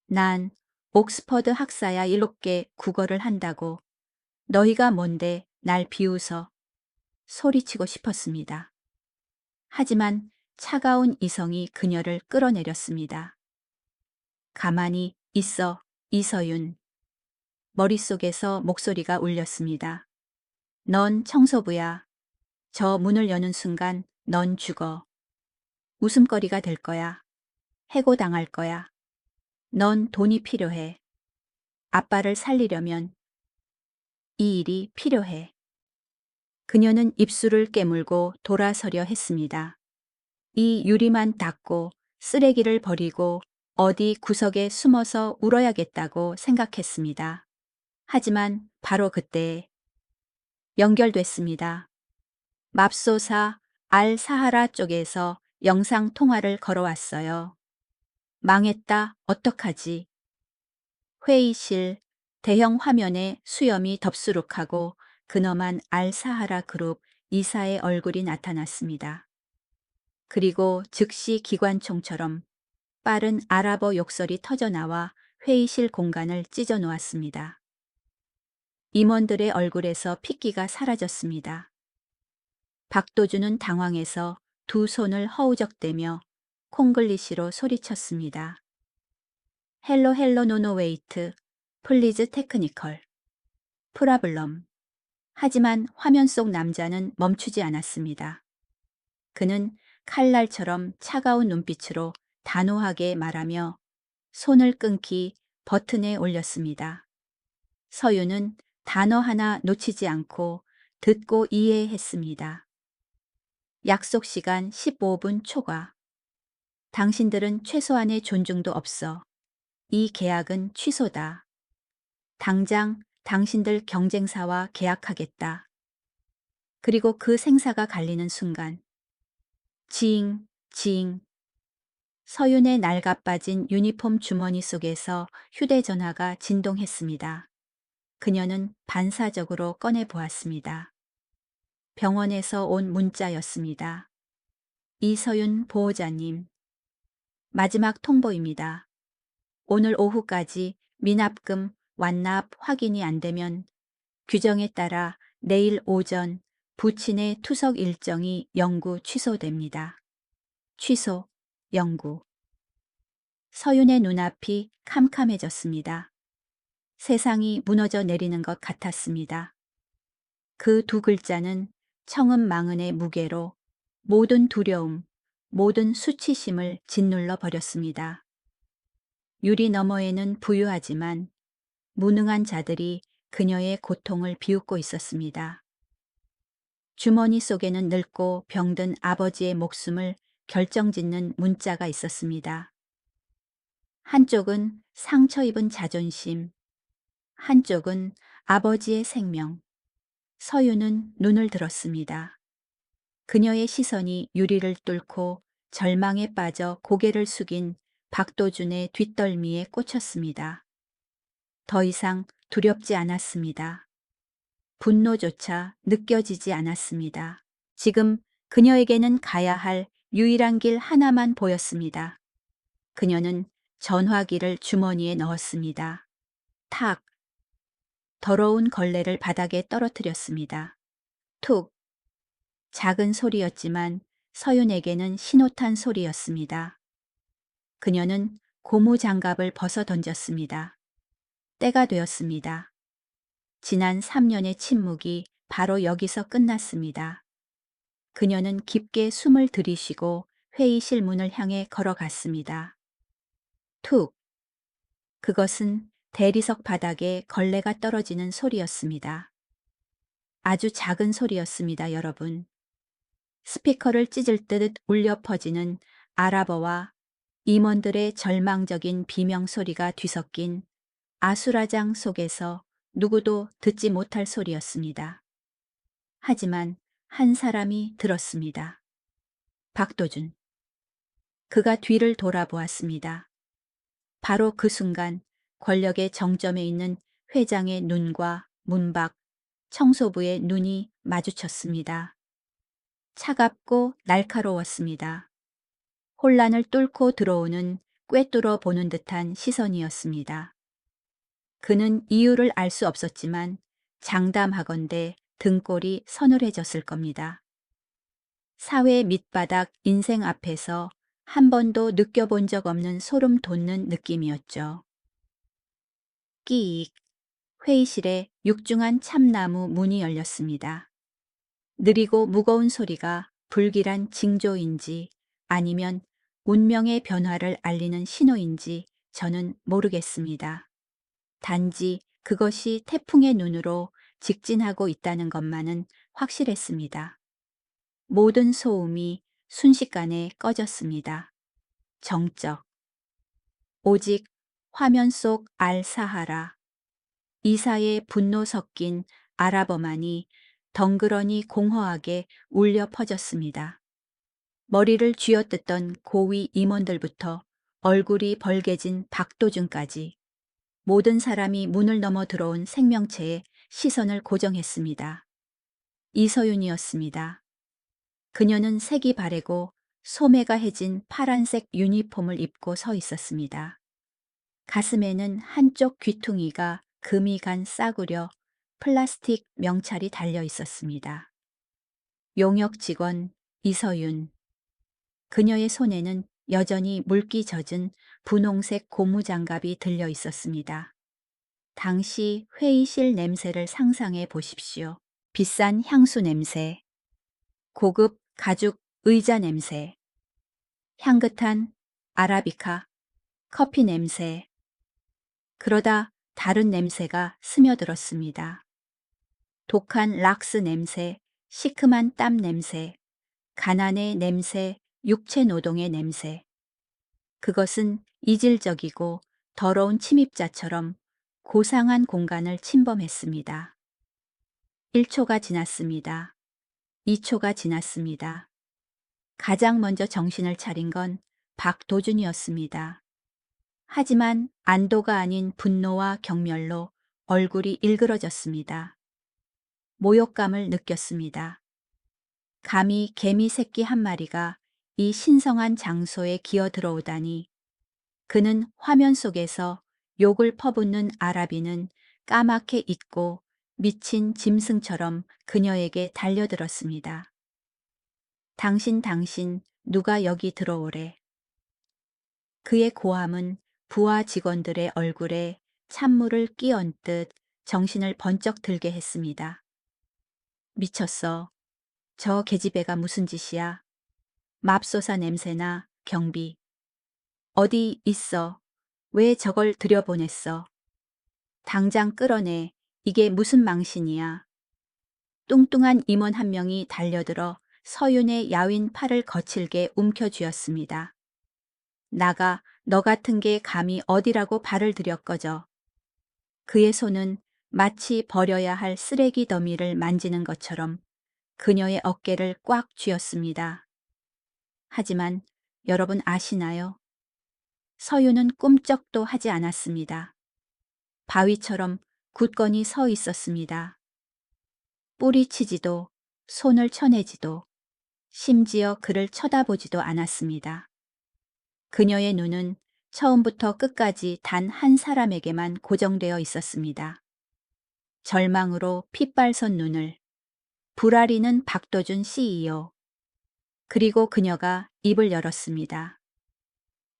S1: 난 옥스퍼드 학사야 7개 국어를 한다고 너희가 뭔데 날 비웃어 소리치고 싶었습니다. 하지만 차가운 이성이 그녀를 끌어내렸습니다. 가만히 있어, 이서윤. 머릿속에서 목소리가 울렸습니다. 넌 청소부야. 저 문을 여는 순간 넌 죽어. 웃음거리가 될 거야. 해고당할 거야. 넌 돈이 필요해. 아빠를 살리려면 이 일이 필요해. 그녀는 입술을 깨물고 돌아서려 했습니다. 이 유리만 닦고 쓰레기를 버리고 어디 구석에 숨어서 울어야겠다고 생각했습니다. 하지만 바로 그때 연결됐습니다. 맙소사 알 사하라 쪽에서 영상 통화를 걸어왔어요. 망했다, 어떡하지? 회의실, 대형 화면에 수염이 덥수룩하고 근엄한 알 사하라 그룹 이사의 얼굴이 나타났습니다. 그리고 즉시 기관총처럼 빠른 아랍어 욕설이 터져나와 회의실 공간을 찢어 놓았습니다. 임원들의 얼굴에서 핏기가 사라졌습니다. 박도준은 당황해서 두 손을 허우적대며 콩글리시로 소리쳤습니다. 헬로 헬로 노노 웨이트, 플리즈 테크니컬, 프라블럼. 하지만 화면 속 남자는 멈추지 않았습니다. 그는 칼날처럼 차가운 눈빛으로 단호하게 말하며 손을 끊기 버튼에 올렸습니다. 서윤은 단어 하나 놓치지 않고 듣고 이해했습니다. 약속 시간 15분 초과. 당신들은 최소한의 존중도 없어. 이 계약은 취소다. 당장 당신들 경쟁사와 계약하겠다. 그리고 그 생사가 갈리는 순간 징, 징. 서윤의 낡아빠진 유니폼 주머니 속에서 휴대전화가 진동했습니다. 그녀는 반사적으로 꺼내 보았습니다. 병원에서 온 문자였습니다. 이서윤 보호자님. 마지막 통보입니다. 오늘 오후까지 미납금 완납 확인이 안 되면 규정에 따라 내일 오전 부친의 투석 일정이 영구 취소됩니다. 취소, 영구. 서윤의 눈앞이 캄캄해졌습니다. 세상이 무너져 내리는 것 같았습니다. 그 두 글자는 청음망은의 무게로 모든 두려움, 모든 수치심을 짓눌러 버렸습니다. 유리 너머에는 부유하지만 무능한 자들이 그녀의 고통을 비웃고 있었습니다. 주머니 속에는 늙고 병든 아버지의 목숨을 결정짓는 문자가 있었습니다. 한쪽은 상처 입은 자존심, 한쪽은 아버지의 생명. 서윤은 눈을 들었습니다. 그녀의 시선이 유리를 뚫고 절망에 빠져 고개를 숙인 박도준의 뒷덜미에 꽂혔습니다. 더 이상 두렵지 않았습니다. 분노조차 느껴지지 않았습니다. 지금 그녀에게는 가야 할 유일한 길 하나만 보였습니다. 그녀는 전화기를 주머니에 넣었습니다. 탁! 더러운 걸레를 바닥에 떨어뜨렸습니다. 툭! 작은 소리였지만 서윤에게는 신호탄 소리였습니다. 그녀는 고무장갑을 벗어 던졌습니다. 때가 되었습니다. 지난 3년의 침묵이 바로 여기서 끝났습니다. 그녀는 깊게 숨을 들이쉬고 회의실 문을 향해 걸어갔습니다. 툭! 그것은 대리석 바닥에 걸레가 떨어지는 소리였습니다. 아주 작은 소리였습니다, 여러분. 스피커를 찢을 듯 울려 퍼지는 아랍어와 임원들의 절망적인 비명 소리가 뒤섞인 아수라장 속에서 누구도 듣지 못할 소리였습니다. 하지만 한 사람이 들었습니다. 박도준. 그가 뒤를 돌아보았습니다. 바로 그 순간 권력의 정점에 있는 회장의 눈과 문박, 청소부의 눈이 마주쳤습니다. 차갑고 날카로웠습니다. 혼란을 뚫고 들어오는 꿰뚫어 보는 듯한 시선이었습니다. 그는 이유를 알 수 없었지만 장담하건대 등골이 서늘해졌을 겁니다. 사회 밑바닥 인생 앞에서 한 번도 느껴본 적 없는 소름 돋는 느낌이었죠. 끼익. 회의실에 육중한 참나무 문이 열렸습니다. 느리고 무거운 소리가 불길한 징조인지 아니면 운명의 변화를 알리는 신호인지 저는 모르겠습니다. 단지 그것이 태풍의 눈으로 직진하고 있다는 것만은 확실했습니다. 모든 소음이 순식간에 꺼졌습니다. 정적. 오직 화면 속 알사하라. 이사의 분노 섞인 아랍어만이 덩그러니 공허하게 울려 퍼졌습니다. 머리를 쥐어뜯던 고위 임원들부터 얼굴이 벌개진 박도준까지 모든 사람이 문을 넘어 들어온 생명체에 시선을 고정했습니다. 이서윤이었습니다. 그녀는 색이 바래고 소매가 해진 파란색 유니폼을 입고 서 있었습니다. 가슴에는 한쪽 귀퉁이가 금이 간 싸구려 플라스틱 명찰이 달려 있었습니다. 용역 직원 이서윤. 그녀의 손에는 여전히 물기 젖은 분홍색 고무장갑이 들려 있었습니다. 당시 회의실 냄새를 상상해 보십시오. 비싼 향수 냄새, 고급 가죽 의자 냄새, 향긋한 아라비카 커피 냄새. 그러다 다른 냄새가 스며들었습니다. 독한 락스 냄새, 시큼한 땀 냄새, 가난의 냄새, 육체 노동의 냄새. 그것은 이질적이고 더러운 침입자처럼 고상한 공간을 침범했습니다. 1초가 지났습니다. 2초가 지났습니다. 가장 먼저 정신을 차린 건 박도준이었습니다. 하지만 안도가 아닌 분노와 경멸로 얼굴이 일그러졌습니다. 모욕감을 느꼈습니다. 감히 개미 새끼 한 마리가 이 신성한 장소에 기어 들어오다니. 그는 화면 속에서 욕을 퍼붓는 아라비는 까맣게 잊고 미친 짐승처럼 그녀에게 달려들었습니다. 당신 누가 여기 들어오래. 그의 고함은 부하 직원들의 얼굴에 찬물을 끼얹듯 정신을 번쩍 들게 했습니다. 미쳤어. 저 계집애가 무슨 짓이야. 맙소사 냄새나 경비. 어디 있어. 왜 저걸 들여보냈어. 당장 끌어내. 이게 무슨 망신이야. 뚱뚱한 임원 한 명이 달려들어 서윤의 야윈 팔을 거칠게 움켜쥐었습니다. 나가, 너 같은 게 감히 어디라고 발을 들여 꺼져. 그의 손은 마치 버려야 할 쓰레기 더미를 만지는 것처럼 그녀의 어깨를 꽉 쥐었습니다. 하지만 여러분 아시나요? 서윤은 꿈쩍도 하지 않았습니다. 바위처럼 굳건히 서 있었습니다. 뿌리치지도 손을 쳐내지도 심지어 그를 쳐다보지도 않았습니다. 그녀의 눈은 처음부터 끝까지 단 한 사람에게만 고정되어 있었습니다. 절망으로 핏발선 눈을. 불아리는 박도준 CEO. 그리고 그녀가 입을 열었습니다.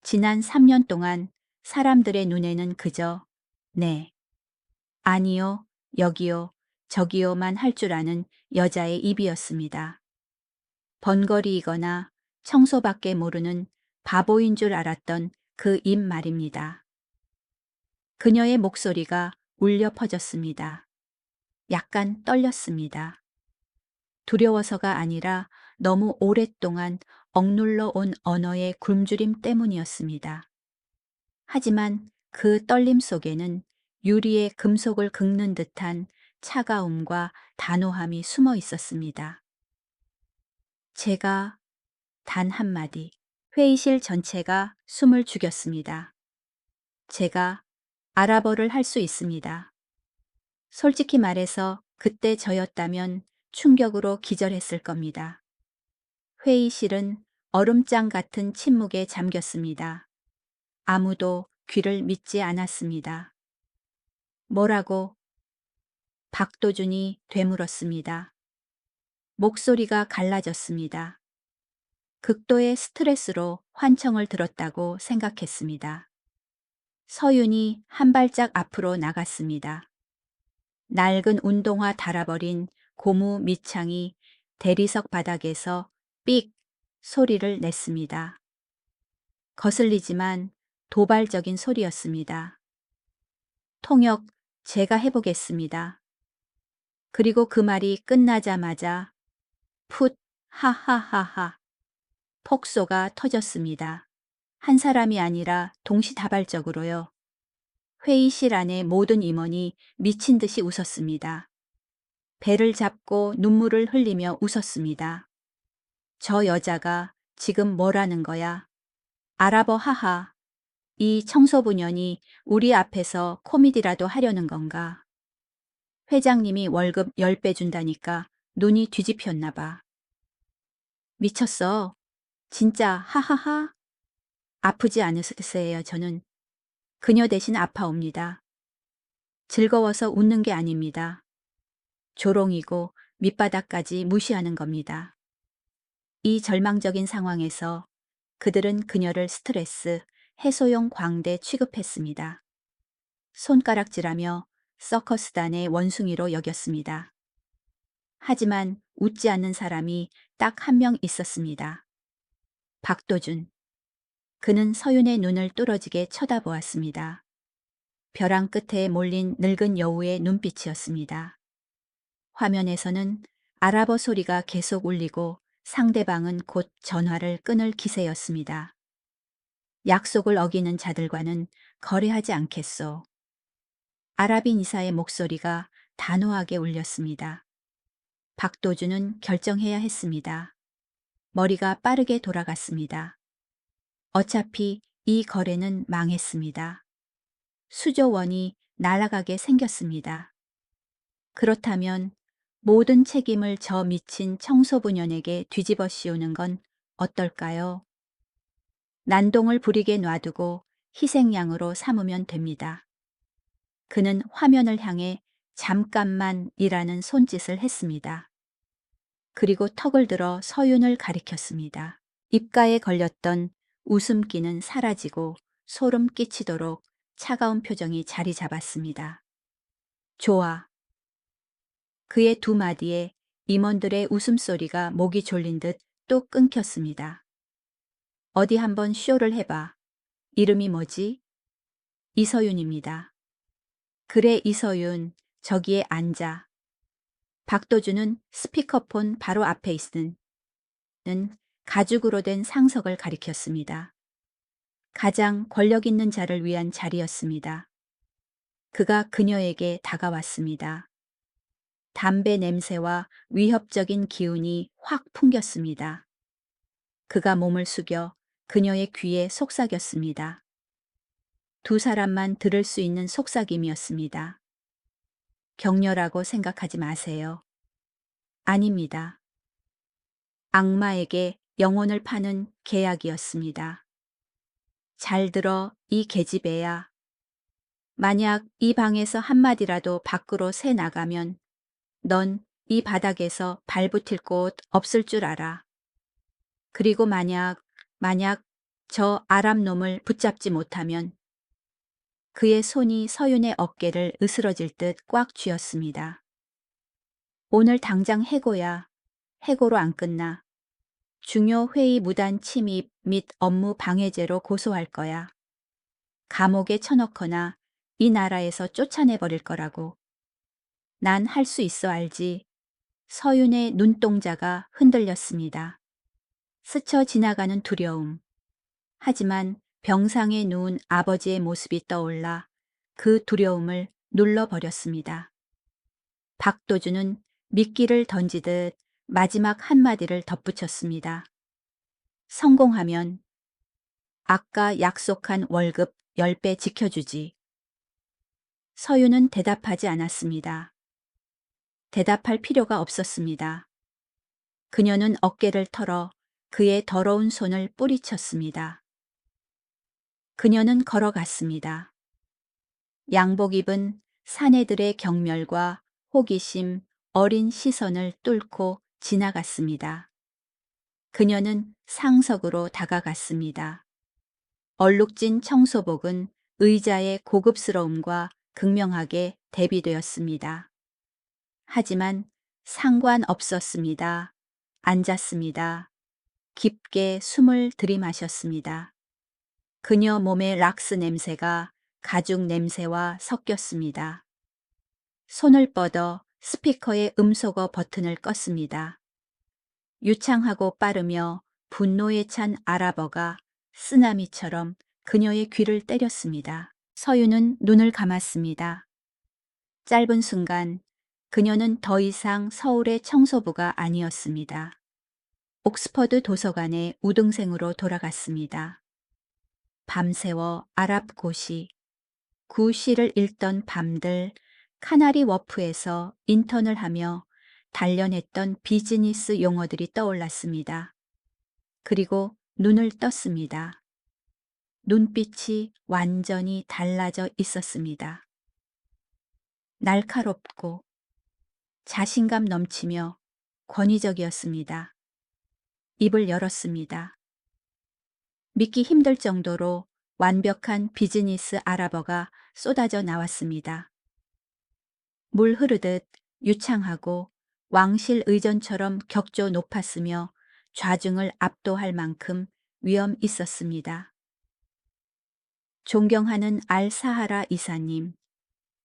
S1: 지난 3년 동안 사람들의 눈에는 그저 네, 아니요, 여기요, 저기요만 할 줄 아는 여자의 입이었습니다. 번거리이거나 청소밖에 모르는 바보인 줄 알았던 그 입 말입니다. 그녀의 목소리가 울려 퍼졌습니다. 약간 떨렸습니다. 두려워서가 아니라 너무 오랫동안 억눌러 온 언어의 굶주림 때문이었습니다. 하지만 그 떨림 속에는 유리의 금속을 긁는 듯한 차가움과 단호함이 숨어 있었습니다. 제가 단 한마디, 회의실 전체가 숨을 죽였습니다. 제가 아랍어를 할 수 있습니다. 솔직히 말해서 그때 저였다면 충격으로 기절했을 겁니다. 회의실은 얼음장 같은 침묵에 잠겼습니다. 아무도 귀를 믿지 않았습니다. 뭐라고? 박도준이 되물었습니다. 목소리가 갈라졌습니다. 극도의 스트레스로 환청을 들었다고 생각했습니다. 서윤이 한 발짝 앞으로 나갔습니다. 낡은 운동화 달아버린 고무 밑창이 대리석 바닥에서 삑 소리를 냈습니다. 거슬리지만 도발적인 소리였습니다. 통역, 제가 해보겠습니다. 그리고 그 말이 끝나자마자 풋, 하하하하. 폭소가 터졌습니다. 한 사람이 아니라 동시다발적으로요. 회의실 안의 모든 임원이 미친 듯이 웃었습니다. 배를 잡고 눈물을 흘리며 웃었습니다. 저 여자가 지금 뭐라는 거야? 아랍어 하하. 이 청소부년이 우리 앞에서 코미디라도 하려는 건가? 회장님이 월급 10배 준다니까 눈이 뒤집혔나 봐. 미쳤어. 진짜 하하하. 아프지 않으세요, 저는. 그녀 대신 아파옵니다. 즐거워서 웃는 게 아닙니다. 조롱이고 밑바닥까지 무시하는 겁니다. 이 절망적인 상황에서 그들은 그녀를 스트레스, 해소용 광대 취급했습니다. 손가락질하며 서커스단의 원숭이로 여겼습니다. 하지만 웃지 않는 사람이 딱 한 명 있었습니다. 박도준. 그는 서윤의 눈을 뚫어지게 쳐다보았습니다. 벼랑 끝에 몰린 늙은 여우의 눈빛이었습니다. 화면에서는 아랍어 소리가 계속 울리고 상대방은 곧 전화를 끊을 기세였습니다. 약속을 어기는 자들과는 거래하지 않겠소. 아랍인 이사의 목소리가 단호하게 울렸습니다. 박도준은 결정해야 했습니다. 머리가 빠르게 돌아갔습니다. 어차피 이 거래는 망했습니다. 수조 원이 날아가게 생겼습니다. 그렇다면 모든 책임을 저 미친 청소부년에게 뒤집어 씌우는 건 어떨까요? 난동을 부리게 놔두고 희생양으로 삼으면 됩니다. 그는 화면을 향해 잠깐만이라는 손짓을 했습니다. 그리고 턱을 들어 서윤을 가리켰습니다. 입가에 걸렸던 웃음기는 사라지고 소름 끼치도록 차가운 표정이 자리 잡았습니다. 좋아. 그의 두 마디에 임원들의 웃음소리가 목이 졸린 듯 또 끊겼습니다. 어디 한번 쇼를 해봐. 이름이 뭐지? 이서윤입니다. 그래 이서윤, 저기에 앉아. 박도준은 스피커폰 바로 앞에 있는 가죽으로 된 상석을 가리켰습니다. 가장 권력 있는 자를 위한 자리였습니다. 그가 그녀에게 다가왔습니다. 담배 냄새와 위협적인 기운이 확 풍겼습니다. 그가 몸을 숙여 그녀의 귀에 속삭였습니다. 두 사람만 들을 수 있는 속삭임이었습니다. 격려라고 생각하지 마세요. 아닙니다. 악마에게 영혼을 파는 계약이었습니다. 잘 들어 이 계집애야. 만약 이 방에서 한마디라도 밖으로 새 나가면 넌 이 바닥에서 발붙일 곳 없을 줄 알아. 그리고 만약 저 아랍 놈을 붙잡지 못하면 그의 손이 서윤의 어깨를 으스러질 듯 꽉 쥐었습니다. 오늘 당장 해고야. 해고로 안 끝나. 중요 회의 무단 침입 및 업무 방해죄로 고소할 거야. 감옥에 쳐넣거나 이 나라에서 쫓아내버릴 거라고. 난 할 수 있어 알지. 서윤의 눈동자가 흔들렸습니다. 스쳐 지나가는 두려움. 하지만 병상에 누운 아버지의 모습이 떠올라 그 두려움을 눌러버렸습니다. 박도준은 미끼를 던지듯 마지막 한마디를 덧붙였습니다. 성공하면 아까 약속한 월급 10배 지켜주지. 서윤은 대답하지 않았습니다. 대답할 필요가 없었습니다. 그녀는 어깨를 털어 그의 더러운 손을 뿌리쳤습니다. 그녀는 걸어갔습니다. 양복 입은 사내들의 경멸과 호기심, 어린 시선을 뚫고 지나갔습니다. 그녀는 상석으로 다가갔습니다. 얼룩진 청소복은 의자의 고급스러움과 극명하게 대비되었습니다. 하지만 상관없었습니다. 앉았습니다. 깊게 숨을 들이마셨습니다. 그녀 몸의 락스 냄새가 가죽 냄새와 섞였습니다. 손을 뻗어 스피커의 음소거 버튼을 껐습니다. 유창하고 빠르며 분노에 찬 아랍어가 쓰나미처럼 그녀의 귀를 때렸습니다. 서윤은 눈을 감았습니다. 짧은 순간 그녀는 더 이상 서울의 청소부가 아니었습니다. 옥스퍼드 도서관의 우등생으로 돌아갔습니다. 밤새워 아랍고시, 구시를 읽던 밤들, 카나리 워프에서 인턴을 하며 단련했던 비즈니스 용어들이 떠올랐습니다. 그리고 눈을 떴습니다. 눈빛이 완전히 달라져 있었습니다. 날카롭고 자신감 넘치며 권위적이었습니다. 입을 열었습니다. 믿기 힘들 정도로 완벽한 비즈니스 아랍어가 쏟아져 나왔습니다. 물 흐르듯 유창하고 왕실 의전처럼 격조 높았으며 좌중을 압도할 만큼 위험 있었습니다. 존경하는 알사하라 이사님,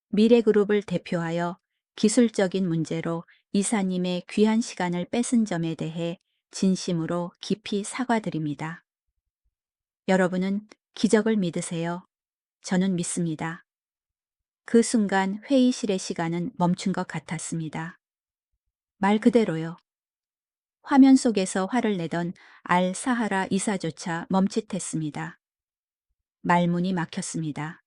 S1: 미래그룹을 대표하여 기술적인 문제로 이사님의 귀한 시간을 뺏은 점에 대해 진심으로 깊이 사과드립니다. 여러분은 기적을 믿으세요. 저는 믿습니다. 그 순간 회의실의 시간은 멈춘 것 같았습니다. 말 그대로요. 화면 속에서 화를 내던 알사하라 이사조차 멈칫했습니다. 말문이 막혔습니다.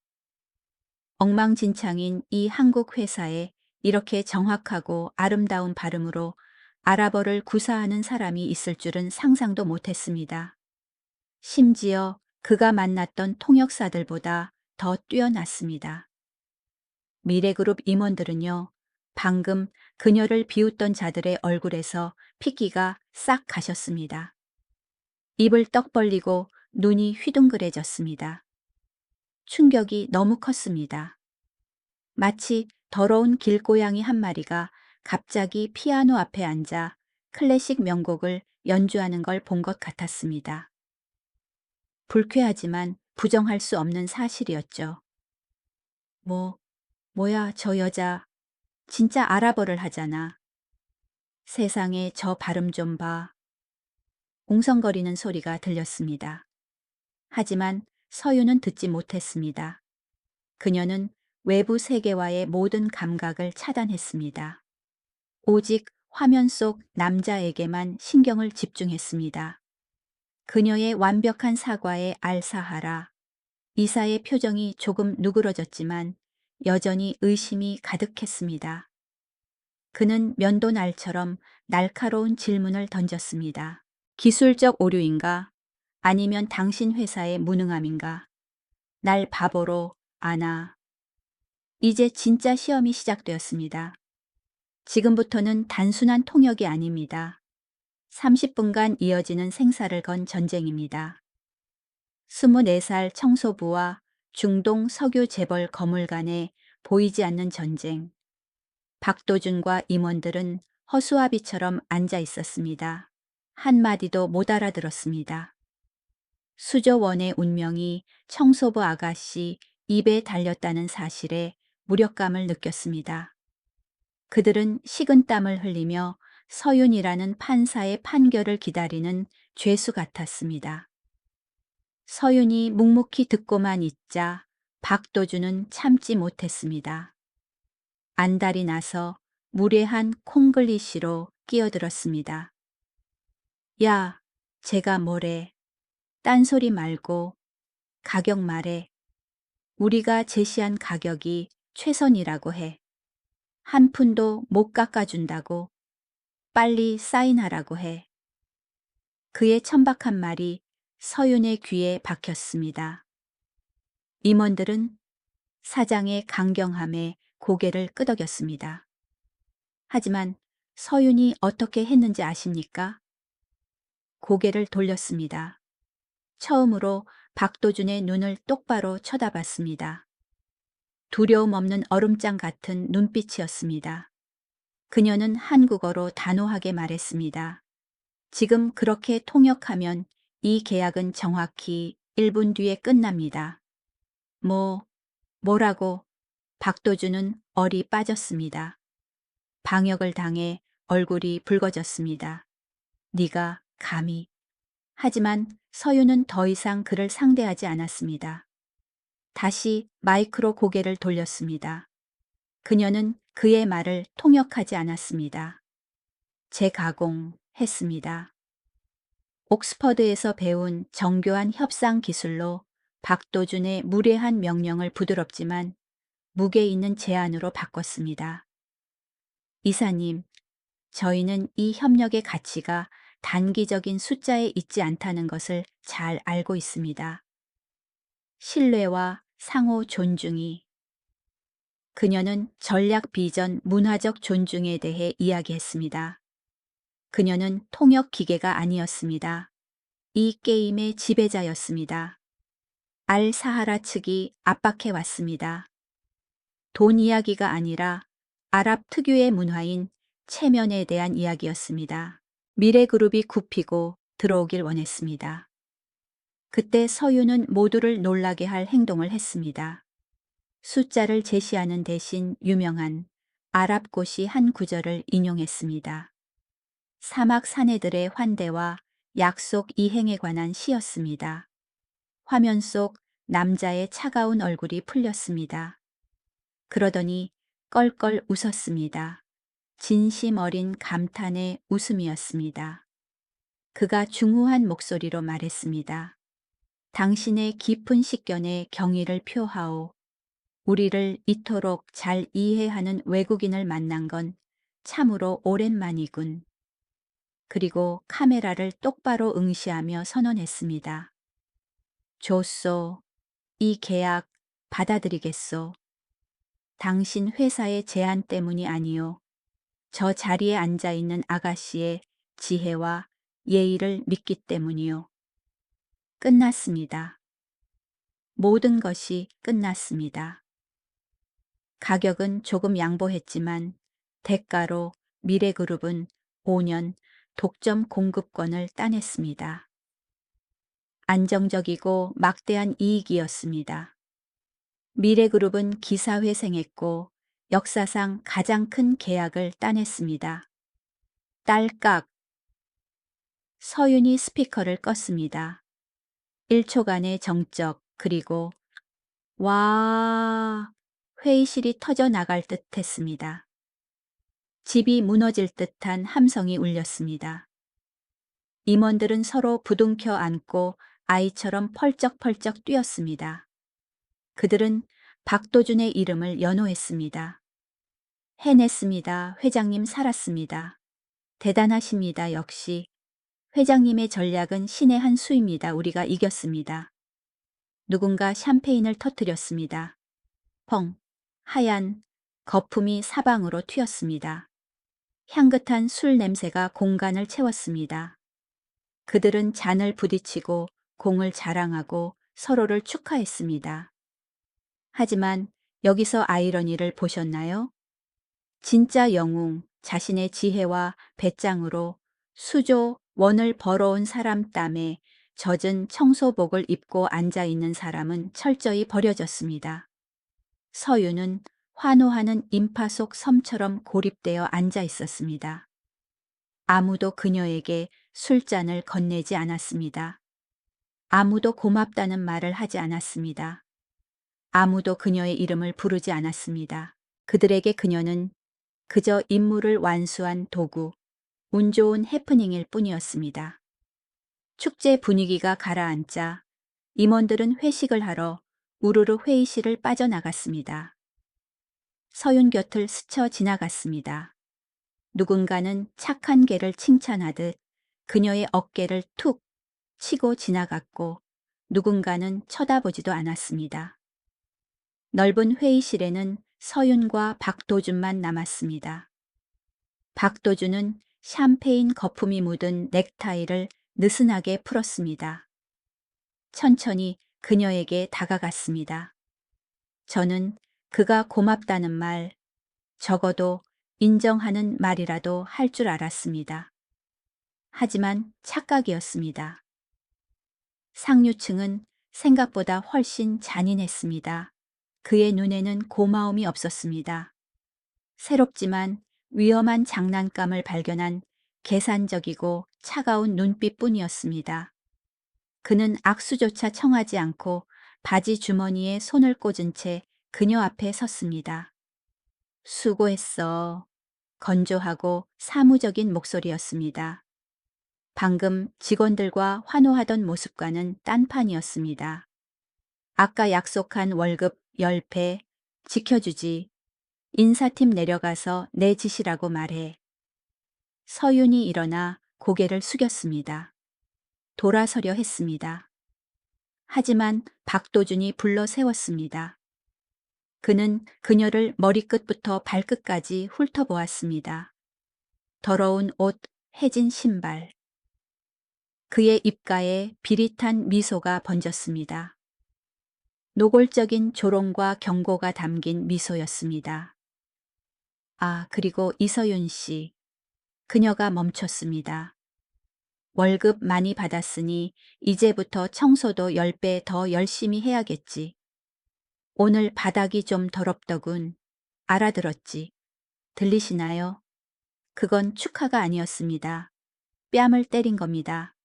S1: 엉망진창인 이 한국 회사에 이렇게 정확하고 아름다운 발음으로 아랍어를 구사하는 사람이 있을 줄은 상상도 못했습니다. 심지어 그가 만났던 통역사들보다 더 뛰어났습니다. 미래그룹 임원들은요, 방금 그녀를 비웃던 자들의 얼굴에서 핏기가 싹 가셨습니다. 입을 떡 벌리고 눈이 휘둥그레졌습니다. 충격이 너무 컸습니다. 마치 더러운 길고양이 한 마리가 갑자기 피아노 앞에 앉아 클래식 명곡을 연주하는 걸 본 것 같았습니다. 불쾌하지만 부정할 수 없는 사실이었죠. 뭐야, 저 여자 진짜 아랍어를 하잖아. 세상에 저 발음 좀 봐. 웅성거리는 소리가 들렸습니다. 하지만 서윤은 듣지 못했습니다. 그녀는 외부 세계와의 모든 감각을 차단했습니다. 오직 화면 속 남자에게만 신경을 집중했습니다. 그녀의 완벽한 사과에 알사하라. 이사의 표정이 조금 누그러졌지만 여전히 의심이 가득했습니다. 그는 면도날처럼 날카로운 질문을 던졌습니다. 기술적 오류인가? 아니면 당신 회사의 무능함인가? 날 바보로 아나. 이제 진짜 시험이 시작되었습니다. 지금부터는 단순한 통역이 아닙니다. 30분간 이어지는 생사를 건 전쟁입니다. 24살 청소부와 중동 석유 재벌 거물 간의 보이지 않는 전쟁. 박도준과 임원들은 허수아비처럼 앉아 있었습니다. 한마디도 못 알아들었습니다. 수조원의 운명이 청소부 아가씨 입에 달렸다는 사실에 무력감을 느꼈습니다. 그들은 식은땀을 흘리며 서윤이라는 판사의 판결을 기다리는 죄수 같았습니다. 서윤이 묵묵히 듣고만 있자 박도주는 참지 못했습니다. 안달이 나서 무례한 콩글리시로 끼어들었습니다. 야, 제가 뭐래. 딴소리 말고 가격 말해. 우리가 제시한 가격이 최선이라고 해. 한 푼도 못 깎아준다고. 빨리 사인하라고 해. 그의 천박한 말이 서윤의 귀에 박혔습니다. 임원들은 사장의 강경함에 고개를 끄덕였습니다. 하지만 서윤이 어떻게 했는지 아십니까? 고개를 돌렸습니다. 처음으로 박도준의 눈을 똑바로 쳐다봤습니다. 두려움 없는 얼음장 같은 눈빛이었습니다. 그녀는 한국어로 단호하게 말했습니다. 지금 그렇게 통역하면 이 계약은 정확히 1분 뒤에 끝납니다. 뭐라고? 박도준은 얼이 빠졌습니다. 방역을 당해 얼굴이 붉어졌습니다. 네가 감히. 하지만 서윤은 더 이상 그를 상대하지 않았습니다. 다시 마이크로 고개를 돌렸습니다. 그녀는 그의 말을 통역하지 않았습니다. 재가공했습니다. 옥스퍼드에서 배운 정교한 협상 기술로 박도준의 무례한 명령을 부드럽지만 무게 있는 제안으로 바꿨습니다. 이사님, 저희는 이 협력의 가치가 단기적인 숫자에 있지 않다는 것을 잘 알고 있습니다. 신뢰와 상호 존중이. 그녀는 전략 비전 문화적 존중에 대해 이야기했습니다. 그녀는 통역 기계가 아니었습니다. 이 게임의 지배자였습니다. 알사하라 측이 압박해 왔습니다. 돈 이야기가 아니라 아랍 특유의 문화인 체면에 대한 이야기였습니다. 미래그룹이 굽히고 들어오길 원했습니다. 그때 서윤은 모두를 놀라게 할 행동을 했습니다. 숫자를 제시하는 대신 유명한 아랍고시 한 구절을 인용했습니다. 사막 사내들의 환대와 약속 이행에 관한 시였습니다. 화면 속 남자의 차가운 얼굴이 풀렸습니다. 그러더니 껄껄 웃었습니다. 진심 어린 감탄의 웃음이었습니다. 그가 중후한 목소리로 말했습니다. 당신의 깊은 식견에 경의를 표하오. 우리를 이토록 잘 이해하는 외국인을 만난 건 참으로 오랜만이군. 그리고 카메라를 똑바로 응시하며 선언했습니다. 좋소. 이 계약 받아들이겠소. 당신 회사의 제안 때문이 아니오. 저 자리에 앉아있는 아가씨의 지혜와 예의를 믿기 때문이요. 끝났습니다. 모든 것이 끝났습니다. 가격은 조금 양보했지만 대가로 미래그룹은 5년 독점 공급권을 따냈습니다. 안정적이고 막대한 이익이었습니다. 미래그룹은 기사회생했고 역사상 가장 큰 계약을 따냈습니다. 딸깍. 서윤이 스피커를 껐습니다. 1초간의 정적 그리고 와 회의실이 터져 나갈 듯 했습니다. 집이 무너질 듯한 함성이 울렸습니다. 임원들은 서로 부둥켜 안고 아이처럼 펄쩍펄쩍 뛰었습니다. 그들은 박도준의 이름을 연호했습니다. 해냈습니다. 회장님 살았습니다. 대단하십니다. 역시 회장님의 전략은 신의 한 수입니다. 우리가 이겼습니다. 누군가 샴페인을 터뜨렸습니다. 펑, 하얀 거품이 사방으로 튀었습니다. 향긋한 술 냄새가 공간을 채웠습니다. 그들은 잔을 부딪히고 공을 자랑하고 서로를 축하했습니다. 하지만 여기서 아이러니를 보셨나요? 진짜 영웅, 자신의 지혜와 배짱으로 수조 원을 벌어온 사람 땀에 젖은 청소복을 입고 앉아있는 사람은 철저히 버려졌습니다. 서윤은 환호하는 인파 속 섬처럼 고립되어 앉아 있었습니다. 아무도 그녀에게 술잔을 건네지 않았습니다. 아무도 고맙다는 말을 하지 않았습니다. 아무도 그녀의 이름을 부르지 않았습니다. 그들에게 그녀는 그저 임무를 완수한 도구, 운 좋은 해프닝일 뿐이었습니다. 축제 분위기가 가라앉자 임원들은 회식을 하러 우르르 회의실을 빠져나갔습니다. 서윤 곁을 스쳐 지나갔습니다. 누군가는 착한 개를 칭찬하듯 그녀의 어깨를 툭 치고 지나갔고 누군가는 쳐다보지도 않았습니다. 넓은 회의실에는 서윤과 박도준만 남았습니다. 박도준은 샴페인 거품이 묻은 넥타이를 느슨하게 풀었습니다. 천천히 그녀에게 다가갔습니다. 저는 그가 고맙다는 말, 적어도 인정하는 말이라도 할 줄 알았습니다. 하지만 착각이었습니다. 상류층은 생각보다 훨씬 잔인했습니다. 그의 눈에는 고마움이 없었습니다. 새롭지만 위험한 장난감을 발견한 계산적이고 차가운 눈빛뿐이었습니다. 그는 악수조차 청하지 않고 바지 주머니에 손을 꽂은 채 그녀 앞에 섰습니다. 수고했어. 건조하고 사무적인 목소리였습니다. 방금 직원들과 환호하던 모습과는 딴판이었습니다. 아까 약속한 월급 10배 지켜주지. 인사팀 내려가서 내 지시라고 말해. 서윤이 일어나 고개를 숙였습니다. 돌아서려 했습니다. 하지만 박도준이 불러 세웠습니다. 그는 그녀를 머리끝부터 발끝까지 훑어보았습니다. 더러운 옷, 해진 신발. 그의 입가에 비릿한 미소가 번졌습니다. 노골적인 조롱과 경고가 담긴 미소였습니다. 아, 그리고 이서윤 씨. 그녀가 멈췄습니다. 월급 많이 받았으니 이제부터 청소도 10배 더 열심히 해야겠지. 오늘 바닥이 좀 더럽더군. 알아들었지. 들리시나요? 그건 축하가 아니었습니다. 뺨을 때린 겁니다.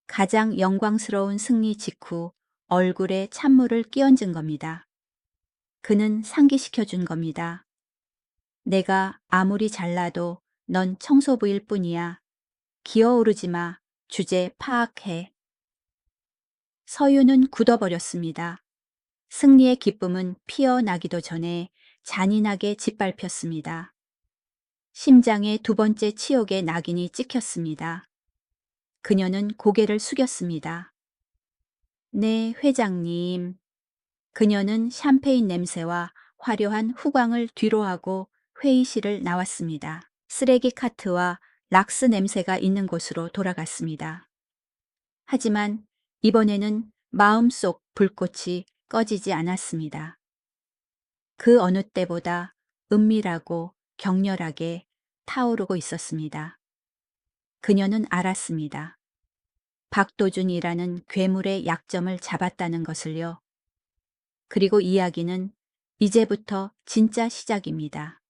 S1: 가장 영광스러운 승리 직후 얼굴에 찬물을 끼얹은 겁니다. 그는 상기시켜준 겁니다. 내가 아무리 잘나도 넌 청소부일 뿐이야. 기어오르지 마. 주제 파악해. 서유는 굳어버렸습니다. 승리의 기쁨은 피어나기도 전에 잔인하게 짓밟혔습니다. 심장에 두 번째 치욕의 낙인이 찍혔습니다. 그녀는 고개를 숙였습니다. 네, 회장님. 그녀는 샴페인 냄새와 화려한 후광을 뒤로하고 회의실을 나왔습니다. 쓰레기 카트와 락스 냄새가 있는 곳으로 돌아갔습니다. 하지만 이번에는 마음속 불꽃이 꺼지지 않았습니다. 그 어느 때보다 은밀하고 격렬하게 타오르고 있었습니다. 그녀는 알았습니다. 박도준이라는 괴물의 약점을 잡았다는 것을요. 그리고 이야기는 이제부터 진짜 시작입니다.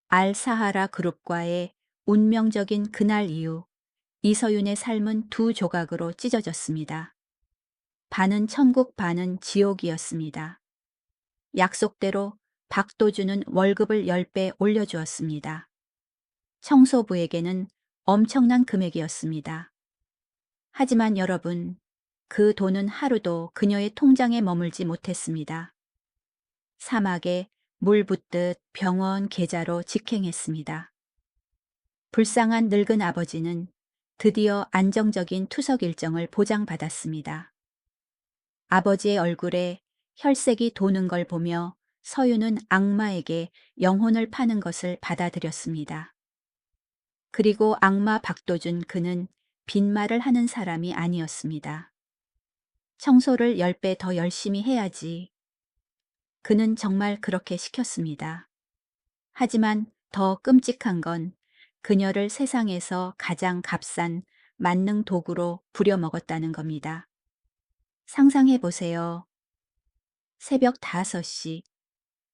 S1: 알사하라 그룹과의 운명적인 그날 이후 이서윤의 삶은 두 조각으로 찢어졌습니다. 반은 천국 반은 지옥이었습니다. 약속대로 박도준은 월급을 10배 올려주었습니다. 청소부에게는 엄청난 금액이었습니다. 하지만 여러분, 그 돈은 하루도 그녀의 통장에 머물지 못했습니다. 사막에 물 붓듯 병원 계좌로 직행했습니다. 불쌍한 늙은 아버지는 드디어 안정적인 투석 일정을 보장받았습니다. 아버지의 얼굴에 혈색이 도는 걸 보며 서유는 악마에게 영혼을 파는 것을 받아들였습니다. 그리고 악마 박도준 그는 빈말을 하는 사람이 아니었습니다. 청소를 10배 더 열심히 해야지. 그는 정말 그렇게 시켰습니다. 하지만 더 끔찍한 건 그녀를 세상에서 가장 값싼 만능 도구로 부려먹었다는 겁니다. 상상해 보세요. 새벽 5시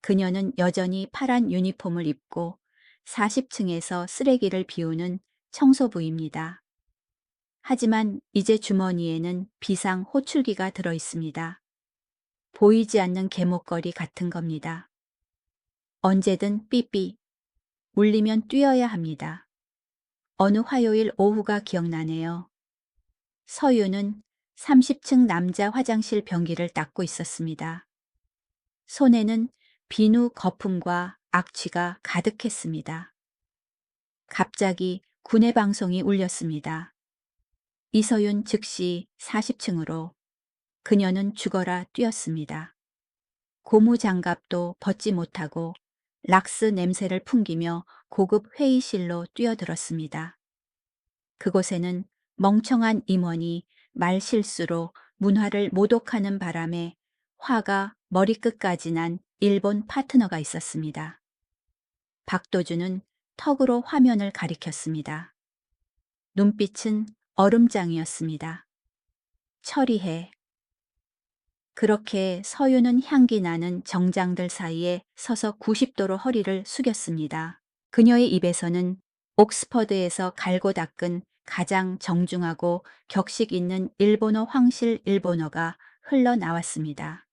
S1: 그녀는 여전히 파란 유니폼을 입고 40층에서 쓰레기를 비우는 청소부입니다. 하지만 이제 주머니에는 비상 호출기가 들어 있습니다. 보이지 않는 개목걸이 같은 겁니다. 언제든 삐삐 울리면 뛰어야 합니다. 어느 화요일 오후가 기억나네요. 서유는 30층 남자 화장실 변기를 닦고 있었습니다. 손에는 비누 거품과 악취가 가득했습니다. 갑자기 구내 방송이 울렸습니다. 이서윤 즉시 40층으로. 그녀는 죽어라 뛰었습니다. 고무 장갑도 벗지 못하고 락스 냄새를 풍기며 고급 회의실로 뛰어들었습니다. 그곳에는 멍청한 임원이 말실수로 문화를 모독하는 바람에 화가 머리끝까지 난 일본 파트너가 있었습니다. 박도주는 턱으로 화면을 가리켰습니다. 눈빛은 얼음장이었습니다. 처리해. 그렇게 서유는 향기 나는 정장들 사이에 서서 90도로 허리를 숙였습니다. 그녀의 입에서는 옥스퍼드에서 갈고 닦은 가장 정중하고 격식 있는 일본어 황실 일본어가 흘러나왔습니다.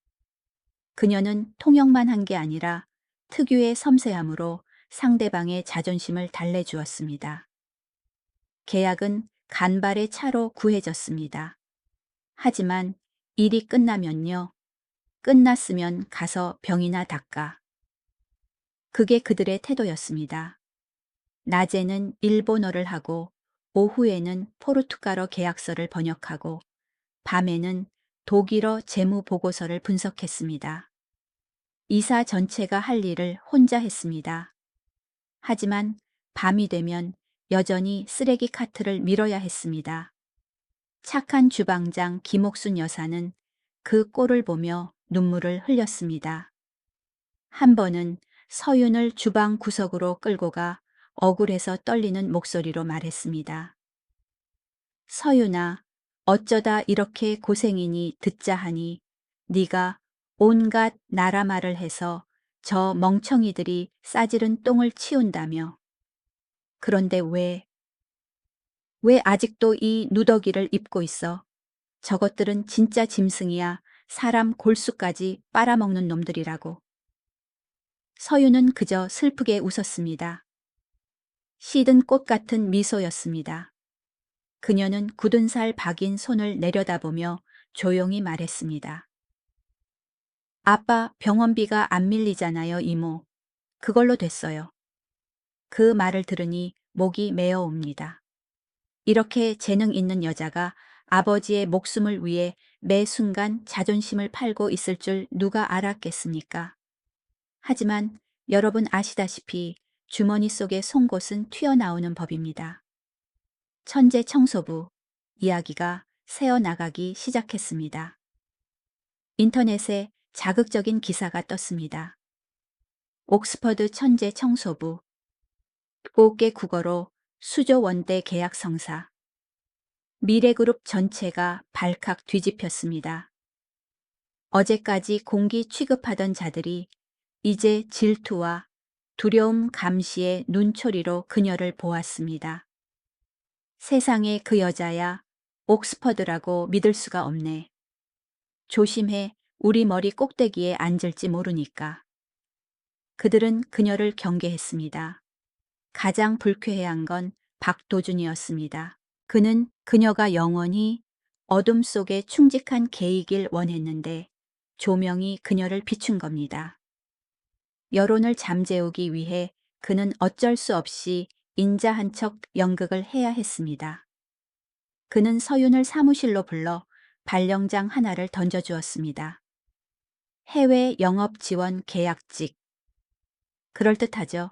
S1: 그녀는 통역만 한 게 아니라 특유의 섬세함으로 상대방의 자존심을 달래주었습니다. 계약은 간발의 차로 구해졌습니다. 하지만 일이 끝나면요. 끝났으면 가서 병이나 닦아. 그게 그들의 태도였습니다. 낮에는 일본어를 하고 오후에는 포르투갈어 계약서를 번역하고 밤에는 독일어 재무 보고서를 분석했습니다. 이사 전체가 할 일을 혼자 했습니다. 하지만 밤이 되면 여전히 쓰레기 카트를 밀어야 했습니다. 착한 주방장 김옥순 여사는 그 꼴을 보며 눈물을 흘렸습니다. 한 번은 서윤을 주방 구석으로 끌고 가 억울해서 떨리는 목소리로 말했습니다. 서윤아, 어쩌다 이렇게 고생이니 듣자 하니 네가 온갖 나라 말을 해서 저 멍청이들이 싸지른 똥을 치운다며. 그런데 왜 아직도 이 누더기를 입고 있어? 저것들은 진짜 짐승이야. 사람 골수까지 빨아먹는 놈들이라고. 서유는 그저 슬프게 웃었습니다. 시든 꽃 같은 미소였습니다. 그녀는 굳은 살 박인 손을 내려다보며 조용히 말했습니다. 아빠 병원비가 안 밀리잖아요, 이모. 그걸로 됐어요. 그 말을 들으니 목이 메어옵니다. 이렇게 재능 있는 여자가 아버지의 목숨을 위해 매 순간 자존심을 팔고 있을 줄 누가 알았겠습니까? 하지만 여러분 아시다시피 주머니 속의 송곳은 튀어나오는 법입니다. 천재 청소부 이야기가 새어나가기 시작했습니다. 인터넷에 자극적인 기사가 떴습니다. 옥스퍼드 천재 청소부 7개 국어로 수조 원대 계약 성사. 미래그룹 전체가 발칵 뒤집혔습니다. 어제까지 공기 취급하던 자들이 이제 질투와 두려움 감시의 눈초리로 그녀를 보았습니다. 세상에 그 여자야 옥스퍼드라고 믿을 수가 없네. 조심해 우리 머리 꼭대기에 앉을지 모르니까. 그들은 그녀를 경계했습니다. 가장 불쾌해한 건 박도준이었습니다. 그는 그녀가 영원히 어둠 속에 충직한 개이길 원했는데 조명이 그녀를 비춘 겁니다. 여론을 잠재우기 위해 그는 어쩔 수 없이 인자한 척 연극을 해야 했습니다. 그는 서윤을 사무실로 불러 발령장 하나를 던져주었습니다. 해외 영업 지원 계약직. 그럴듯하죠.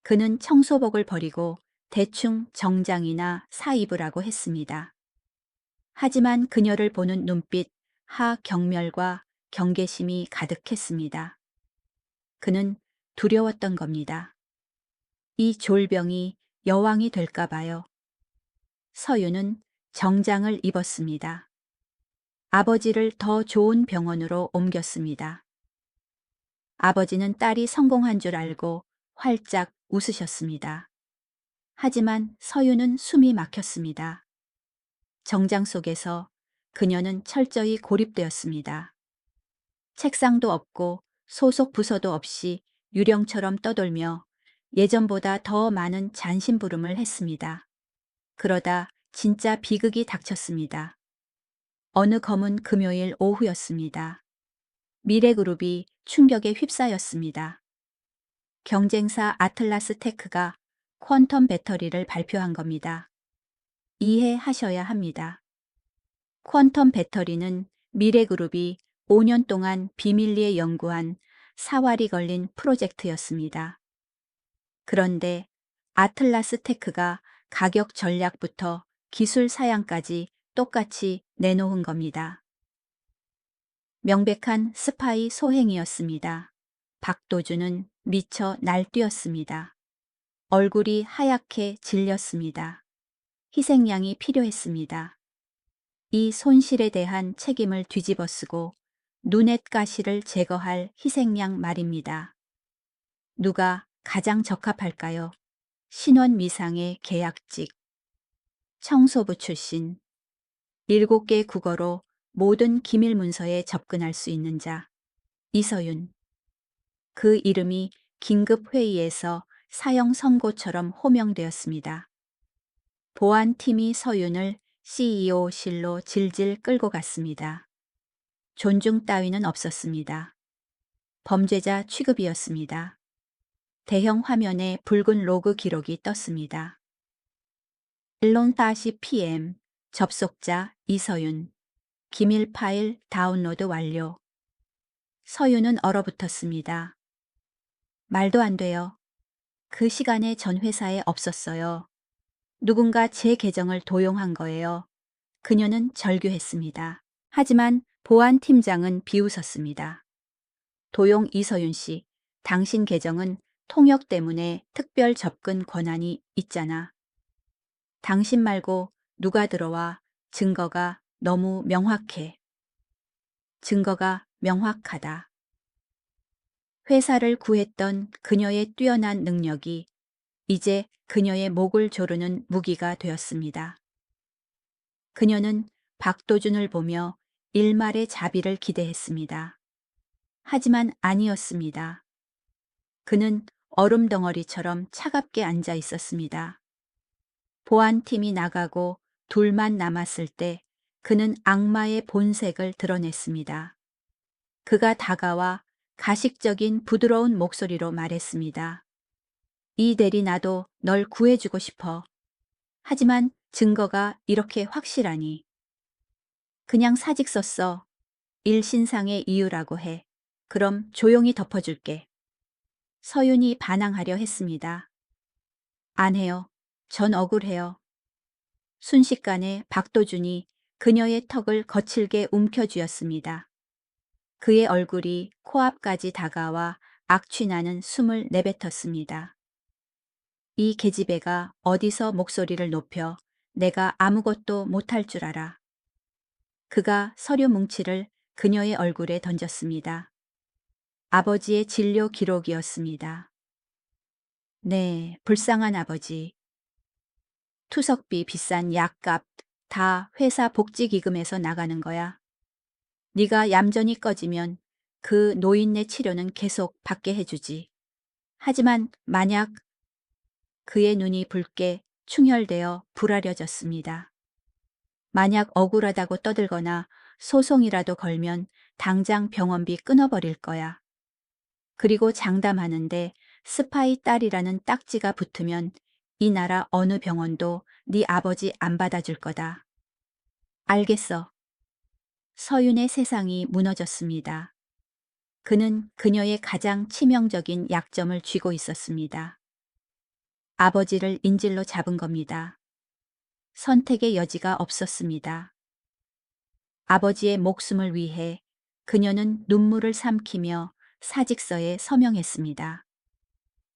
S1: 그는 청소복을 버리고 대충 정장이나 사입으라고 했습니다. 하지만 그녀를 보는 눈빛 하경멸과 경계심이 가득했습니다. 그는 두려웠던 겁니다. 이 졸병이 여왕이 될까 봐요. 서유는 정장을 입었습니다. 아버지를 더 좋은 병원으로 옮겼습니다. 아버지는 딸이 성공한 줄 알고 활짝 웃으셨습니다. 하지만 서윤은 숨이 막혔습니다. 정장 속에서 그녀는 철저히 고립되었습니다. 책상도 없고 소속 부서도 없이 유령처럼 떠돌며 예전보다 더 많은 잔심부름을 했습니다. 그러다 진짜 비극이 닥쳤습니다. 어느 검은 금요일 오후였습니다. 미래그룹이 충격에 휩싸였습니다. 경쟁사 아틀라스 테크가 퀀텀 배터리를 발표한 겁니다. 이해하셔야 합니다. 퀀텀 배터리는 미래그룹이 5년 동안 비밀리에 연구한 사활이 걸린 프로젝트였습니다. 그런데 아틀라스 테크가 가격 전략부터 기술 사양까지 똑같이 내놓은 겁니다. 명백한 스파이 소행이었습니다. 박도준은 미쳐 날뛰었습니다. 얼굴이 하얗게 질렸습니다. 희생양이 필요했습니다. 이 손실에 대한 책임을 뒤집어쓰고 눈엣 가시를 제거할 희생양 말입니다. 누가 가장 적합할까요? 신원 미상의 계약직, 청소부 출신, 7개 국어로 모든 기밀 문서에 접근할 수 있는 자, 이서윤. 그 이름이 긴급 회의에서 사형 선고처럼 호명되었습니다. 보안팀이 서윤을 CEO실로 질질 끌고 갔습니다. 존중 따위는 없었습니다. 범죄자 취급이었습니다. 대형 화면에 붉은 로그 기록이 떴습니다. 11:40 PM 접속자 이서윤. 기밀 파일 다운로드 완료. 서윤은 얼어붙었습니다. 말도 안 돼요. 그 시간에 전 회사에 없었어요. 누군가 제 계정을 도용한 거예요. 그녀는 절규했습니다. 하지만 보안팀장은 비웃었습니다. 도용 이서윤 씨, 당신 계정은 통역 때문에 특별 접근 권한이 있잖아. 당신 말고 누가 들어와. 증거가 너무 명확해. 증거가 명확하다. 회사를 구했던 그녀의 뛰어난 능력이 이제 그녀의 목을 조르는 무기가 되었습니다. 그녀는 박도준을 보며 일말의 자비를 기대했습니다. 하지만 아니었습니다. 그는 얼음 덩어리처럼 차갑게 앉아 있었습니다. 보안팀이 나가고 둘만 남았을 때 그는 악마의 본색을 드러냈습니다. 그가 다가와 가식적인 부드러운 목소리로 말했습니다. 이 대리 나도 널 구해주고 싶어. 하지만 증거가 이렇게 확실하니. 그냥 사직 썼어. 일신상의 이유라고 해. 그럼 조용히 덮어줄게. 서윤이 반항하려 했습니다. 안 해요. 전 억울해요. 순식간에 박도준이 그녀의 턱을 거칠게 움켜쥐었습니다. 그의 얼굴이 코앞까지 다가와 악취나는 숨을 내뱉었습니다. 이 계집애가 어디서 목소리를 높여 내가 아무것도 못할 줄 알아. 그가 서류 뭉치를 그녀의 얼굴에 던졌습니다. 아버지의 진료 기록이었습니다. 네, 불쌍한 아버지. 투석비, 비싼 약값 다 회사 복지기금에서 나가는 거야. 네가 얌전히 꺼지면 그 노인네 치료는 계속 받게 해주지. 하지만 만약 그의 눈이 붉게 충혈되어 불아려졌습니다. 만약 억울하다고 떠들거나 소송이라도 걸면 당장 병원비 끊어버릴 거야. 그리고 장담하는데 스파이 딸이라는 딱지가 붙으면 이 나라 어느 병원도 네 아버지 안 받아줄 거다. 알겠어. 서윤의 세상이 무너졌습니다. 그는 그녀의 가장 치명적인 약점을 쥐고 있었습니다. 아버지를 인질로 잡은 겁니다. 선택의 여지가 없었습니다. 아버지의 목숨을 위해 그녀는 눈물을 삼키며 사직서에 서명했습니다.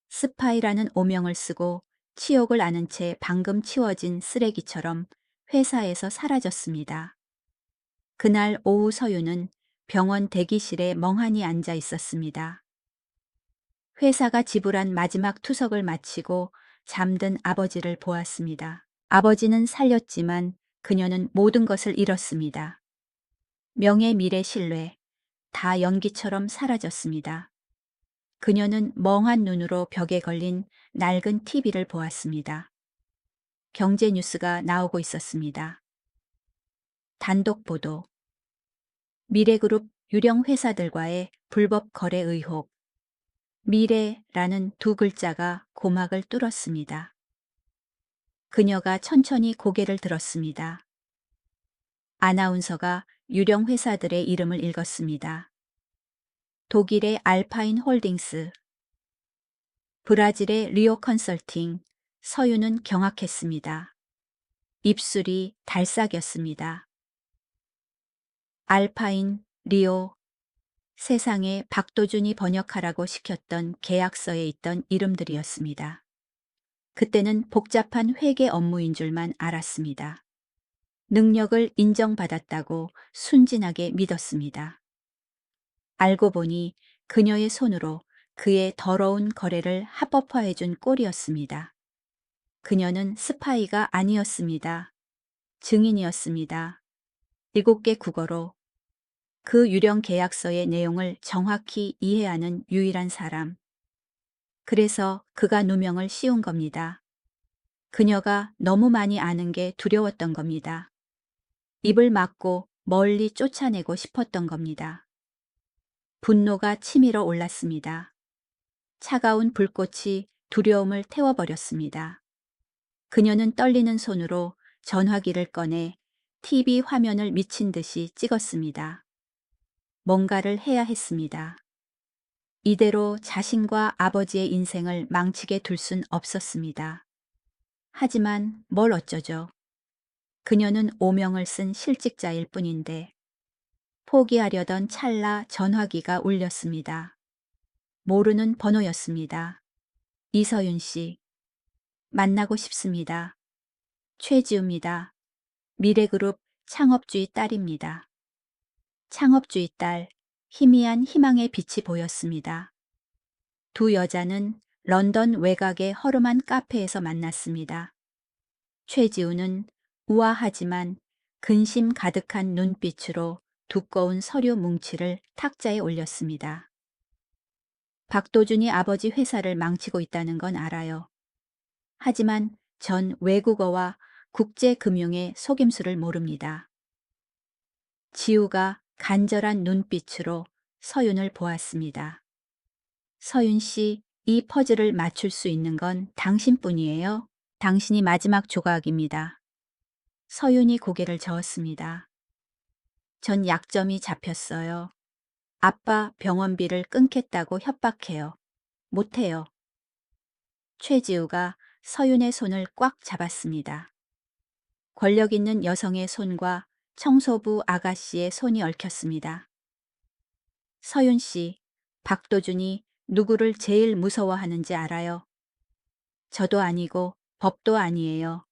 S1: 스파이라는 오명을 쓰고 치욕을 아는 채 방금 치워진 쓰레기처럼 회사에서 사라졌습니다. 그날 오후 서윤은 병원 대기실에 멍하니 앉아 있었습니다. 회사가 지불한 마지막 투석을 마치고 잠든 아버지를 보았습니다. 아버지는 살렸지만 그녀는 모든 것을 잃었습니다. 명예, 미래, 신뢰, 다 연기처럼 사라졌습니다. 그녀는 멍한 눈으로 벽에 걸린 낡은 TV를 보았습니다. 경제 뉴스가 나오고 있었습니다. 단독 보도. 미래그룹 유령 회사들과의 불법 거래 의혹. 미래라는 두 글자가 고막을 뚫었습니다. 그녀가 천천히 고개를 들었습니다. 아나운서가 유령 회사들의 이름을 읽었습니다. 독일의 알파인 홀딩스, 브라질의 리오 컨설팅, 서유는 경악했습니다. 입술이 달싹였습니다. 알파인, 리오, 세상에 박도준이 번역하라고 시켰던 계약서에 있던 이름들이었습니다. 그때는 복잡한 회계 업무인 줄만 알았습니다. 능력을 인정받았다고 순진하게 믿었습니다. 알고 보니 그녀의 손으로 그의 더러운 거래를 합법화해준 꼴이었습니다. 그녀는 스파이가 아니었습니다. 증인이었습니다. 7개 국어로 그 유령 계약서의 내용을 정확히 이해하는 유일한 사람. 그래서 그가 누명을 씌운 겁니다. 그녀가 너무 많이 아는 게 두려웠던 겁니다. 입을 막고 멀리 쫓아내고 싶었던 겁니다. 분노가 치밀어 올랐습니다. 차가운 불꽃이 두려움을 태워버렸습니다. 그녀는 떨리는 손으로 전화기를 꺼내 TV 화면을 미친 듯이 찍었습니다. 뭔가를 해야 했습니다. 이대로 자신과 아버지의 인생을 망치게 둘 순 없었습니다. 하지만 뭘 어쩌죠. 그녀는 오명을 쓴 실직자일 뿐인데. 포기하려던 찰나 전화기가 울렸습니다. 모르는 번호였습니다. 이서윤 씨. 만나고 싶습니다. 최지우입니다. 미래그룹 창업주의 딸입니다. 창업주의 딸, 희미한 희망의 빛이 보였습니다. 두 여자는 런던 외곽의 허름한 카페에서 만났습니다. 최지우는 우아하지만 근심 가득한 눈빛으로 두꺼운 서류 뭉치를 탁자에 올렸습니다. 박도준이 아버지 회사를 망치고 있다는 건 알아요. 하지만 전 외국어와 국제금융의 속임수를 모릅니다. 지우가 간절한 눈빛으로 서윤을 보았습니다. 서윤 씨, 이 퍼즐을 맞출 수 있는 건 당신뿐이에요. 당신이 마지막 조각입니다. 서윤이 고개를 저었습니다. 전 약점이 잡혔어요. 아빠 병원비를 끊겠다고 협박해요. 못해요. 최지우가 서윤의 손을 꽉 잡았습니다. 권력 있는 여성의 손과 청소부 아가씨의 손이 얽혔습니다. 서윤 씨, 박도준이 누구를 제일 무서워하는지 알아요? 저도 아니고 법도 아니에요.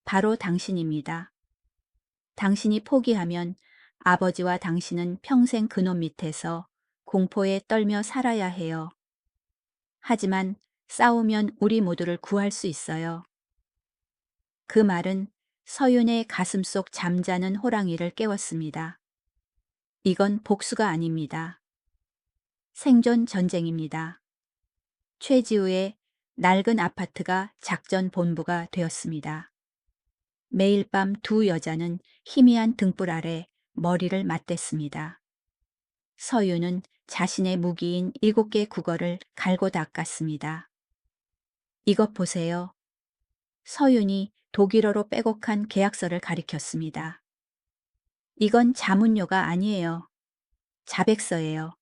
S1: 바로 당신입니다. 당신이 포기하면 아버지와 당신은 평생 그놈 밑에서 공포에 떨며 살아야 해요. 하지만 싸우면 우리 모두를 구할 수 있어요. 그 말은 서윤의 가슴 속 잠자는 호랑이를 깨웠습니다. 이건 복수가 아닙니다. 생존 전쟁입니다. 최지우의 낡은 아파트가 작전 본부가 되었습니다. 매일 밤 두 여자는 희미한 등불 아래 머리를 맞댔습니다. 서윤은 자신의 무기인 7개 국어를 갈고 닦았습니다. 이것 보세요. 서윤이 독일어로 빼곡한 계약서를 가리켰습니다. 이건 자문료가 아니에요. 자백서예요.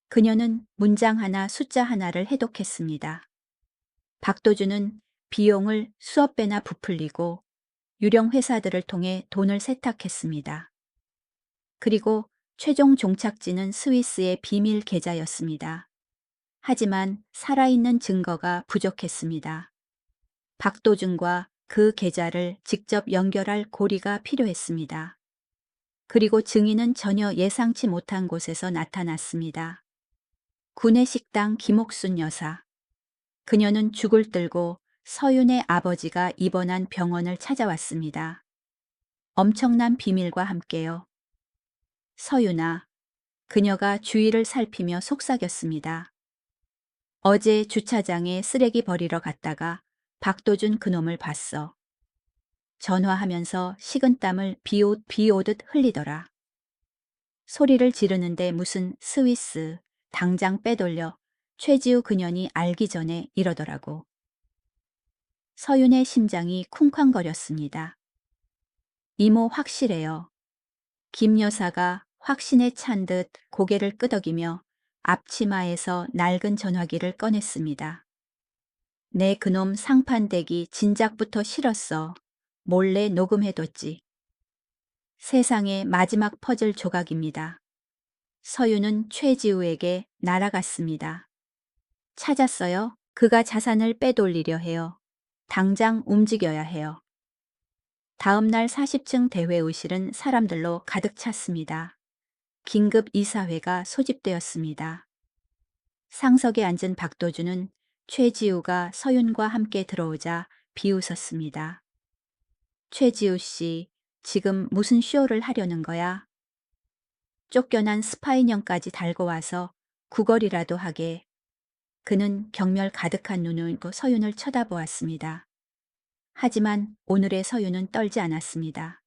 S1: 그녀는 문장 하나 숫자 하나를 해독했습니다. 박도준은 비용을 수억 배나 부풀리고 유령 회사들을 통해 돈을 세탁했습니다. 그리고 최종 종착지는 스위스의 비밀 계좌였습니다. 하지만 살아있는 증거가 부족했습니다. 박도준과 그 계좌를 직접 연결할 고리가 필요했습니다. 그리고 증인은 전혀 예상치 못한 곳에서 나타났습니다. 구내식당 김옥순 여사. 그녀는 죽을 들고 서윤의 아버지가 입원한 병원을 찾아왔습니다. 엄청난 비밀과 함께요. 서윤아, 그녀가 주위를 살피며 속삭였습니다. 어제 주차장에 쓰레기 버리러 갔다가 박도준 그놈을 봤어. 전화하면서 식은땀을 비오듯 흘리더라. 소리를 지르는데 무슨 스위스, 당장 빼돌려 최지우 그년이 알기 전에 이러더라고. 서윤의 심장이 쿵쾅거렸습니다. 이모 확실해요. 김 여사가 확신에 찬 듯 고개를 끄덕이며 앞치마에서 낡은 전화기를 꺼냈습니다. 내 그놈 상판대기 진작부터 싫었어. 몰래 녹음해뒀지. 세상의 마지막 퍼즐 조각입니다. 서윤은 최지우에게 날아갔습니다. 찾았어요. 그가 자산을 빼돌리려 해요. 당장 움직여야 해요. 다음 날 40층 대회의실은 사람들로 가득 찼습니다. 긴급 이사회가 소집되었습니다. 상석에 앉은 박도준은 최지우가 서윤과 함께 들어오자 비웃었습니다. 최지우 씨, 지금 무슨 쇼를 하려는 거야? 쫓겨난 스파인형까지 달고 와서 구걸이라도 하게. 그는 경멸 가득한 눈으로 서윤을 쳐다보았습니다. 하지만 오늘의 서윤은 떨지 않았습니다.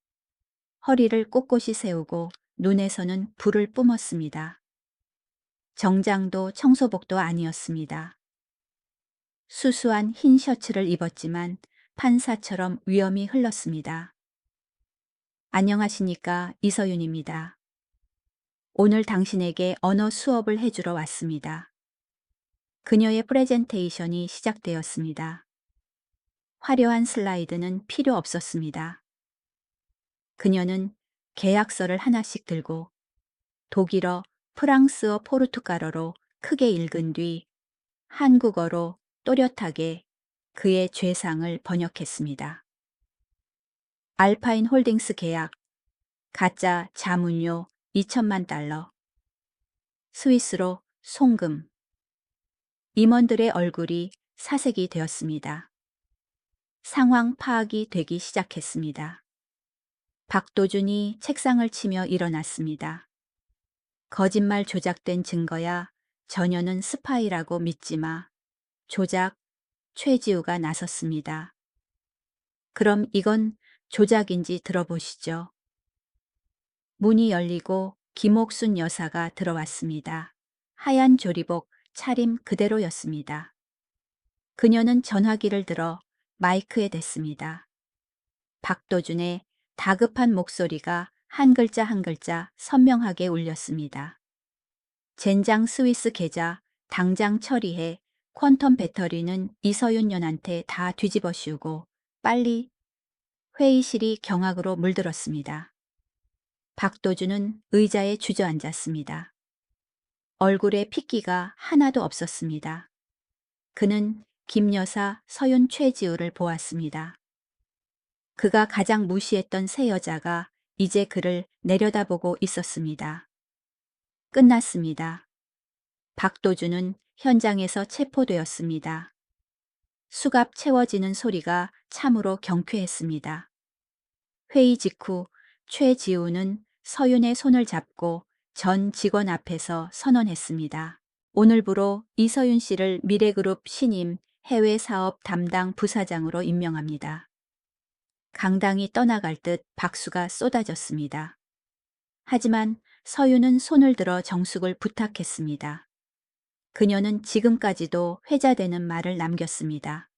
S1: 허리를 꼿꼿이 세우고 눈에서는 불을 뿜었습니다. 정장도 청소복도 아니었습니다. 수수한 흰 셔츠를 입었지만 판사처럼 위엄이 흘렀습니다. 안녕하십니까, 이서윤입니다. 오늘 당신에게 언어 수업을 해주러 왔습니다. 그녀의 프레젠테이션이 시작되었습니다. 화려한 슬라이드는 필요 없었습니다. 그녀는 계약서를 하나씩 들고 독일어, 프랑스어, 포르투갈어로 크게 읽은 뒤 한국어로 또렷하게 그의 죄상을 번역했습니다. 알파인 홀딩스 계약, 가짜 자문료 2천만 달러, 스위스로 송금. 임원들의 얼굴이 사색이 되었습니다. 상황 파악이 되기 시작했습니다. 박도준이 책상을 치며 일어났습니다. 거짓말 조작된 증거야 전혀는 스파이라고 믿지 마. 조작, 최지우가 나섰습니다. 그럼 이건 조작인지 들어보시죠. 문이 열리고 김옥순 여사가 들어왔습니다. 하얀 조리복, 차림 그대로였습니다. 그녀는 전화기를 들어 마이크에 댔습니다. 박도준의 다급한 목소리가 한 글자 한 글자 선명하게 울렸습니다. 젠장 스위스 계좌 당장 처리해. 퀀텀 배터리는 이서윤 연한테 다 뒤집어 씌우고 빨리. 회의실이 경악으로 물들었습니다. 박도준은 의자에 주저앉았습니다. 얼굴에 핏기가 하나도 없었습니다. 그는 김 여사 서윤 최지우를 보았습니다. 그가 가장 무시했던 새 여자가 이제 그를 내려다보고 있었습니다. 끝났습니다. 박도준은 현장에서 체포되었습니다. 수갑 채워지는 소리가 참으로 경쾌했습니다. 회의 직후 최지우는 서윤의 손을 잡고 전 직원 앞에서 선언했습니다. 오늘부로 이서윤 씨를 미래그룹 신임 해외 사업 담당 부사장으로 임명합니다. 강당이 떠나갈 듯 박수가 쏟아졌습니다. 하지만 서윤은 손을 들어 정숙을 부탁했습니다. 그녀는 지금까지도 회자되는 말을 남겼습니다.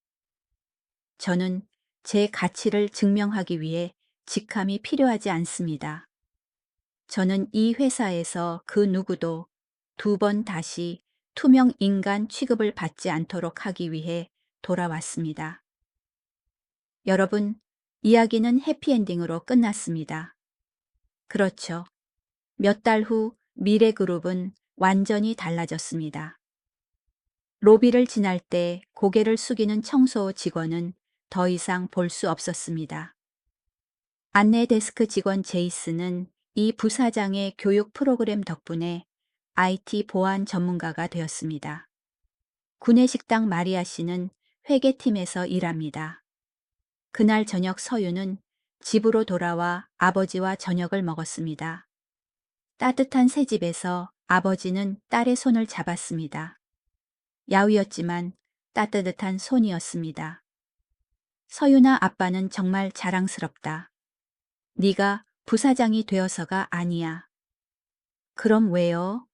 S1: 저는 제 가치를 증명하기 위해 직함이 필요하지 않습니다. 저는 이 회사에서 그 누구도 2번 다시 투명 인간 취급을 받지 않도록 하기 위해 돌아왔습니다. 여러분, 이야기는 해피엔딩으로 끝났습니다. 그렇죠. 몇 달 후 미래그룹은 완전히 달라졌습니다. 로비를 지날 때 고개를 숙이는 청소 직원은 더 이상 볼 수 없었습니다. 안내 데스크 직원 제이슨은 이 부사장의 교육 프로그램 덕분에 IT 보안 전문가가 되었습니다. 구내식당 마리아 씨는 회계팀에서 일합니다. 그날 저녁 서유는 집으로 돌아와 아버지와 저녁을 먹었습니다. 따뜻한 새 집에서 아버지는 딸의 손을 잡았습니다. 야위었지만 따뜻한 손이었습니다. 서유나 아빠는 정말 자랑스럽다. 네가 부사장이 되어서가 아니야. 그럼 왜요?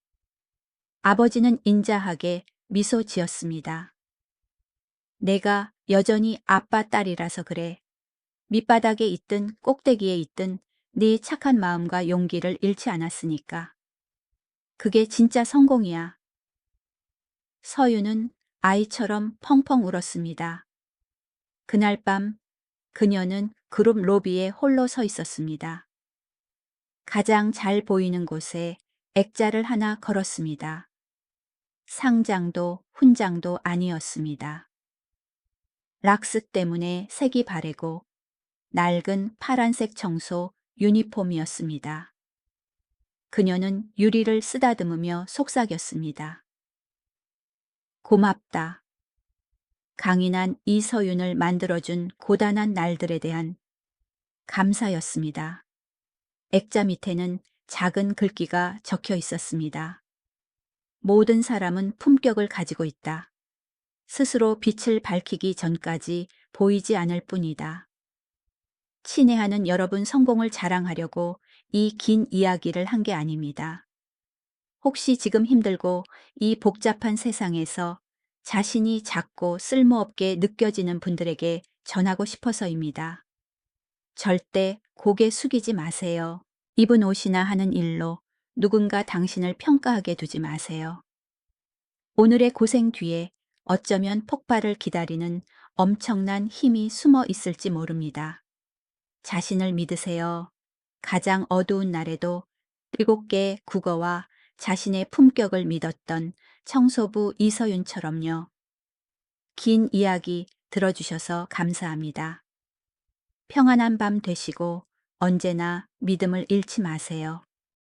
S1: 아버지는 인자하게 미소 지었습니다. 내가 여전히 아빠 딸이라서 그래. 밑바닥에 있든 꼭대기에 있든 네 착한 마음과 용기를 잃지 않았으니까. 그게 진짜 성공이야. 서유는 아이처럼 펑펑 울었습니다. 그날 밤 그녀는 그룹 로비에 홀로 서 있었습니다. 가장 잘 보이는 곳에 액자를 하나 걸었습니다. 상장도 훈장도 아니었습니다. 락스 때문에 색이 바래고 낡은 파란색 청소 유니폼이었습니다. 그녀는 유리를 쓰다듬으며 속삭였습니다. 고맙다. 강인한 이서윤을 만들어준 고단한 날들에 대한 감사였습니다. 액자 밑에는 작은 글귀가 적혀 있었습니다. 모든 사람은 품격을 가지고 있다. 스스로 빛을 밝히기 전까지 보이지 않을 뿐이다. 친애하는 여러분 성공을 자랑하려고 이 긴 이야기를 한 게 아닙니다. 혹시 지금 힘들고 이 복잡한 세상에서 자신이 작고 쓸모없게 느껴지는 분들에게 전하고 싶어서입니다. 절대 고개 숙이지 마세요. 입은 옷이나 하는 일로 누군가 당신을 평가하게 두지 마세요. 오늘의 고생 뒤에 어쩌면 폭발을 기다리는 엄청난 힘이 숨어 있을지 모릅니다. 자신을 믿으세요. 가장 어두운 날에도 7개의 국어와 자신의 품격을 믿었던 청소부 이서윤처럼요. 긴 이야기 들어주셔서 감사합니다. 평안한 밤 되시고 언제나 믿음을 잃지 마세요.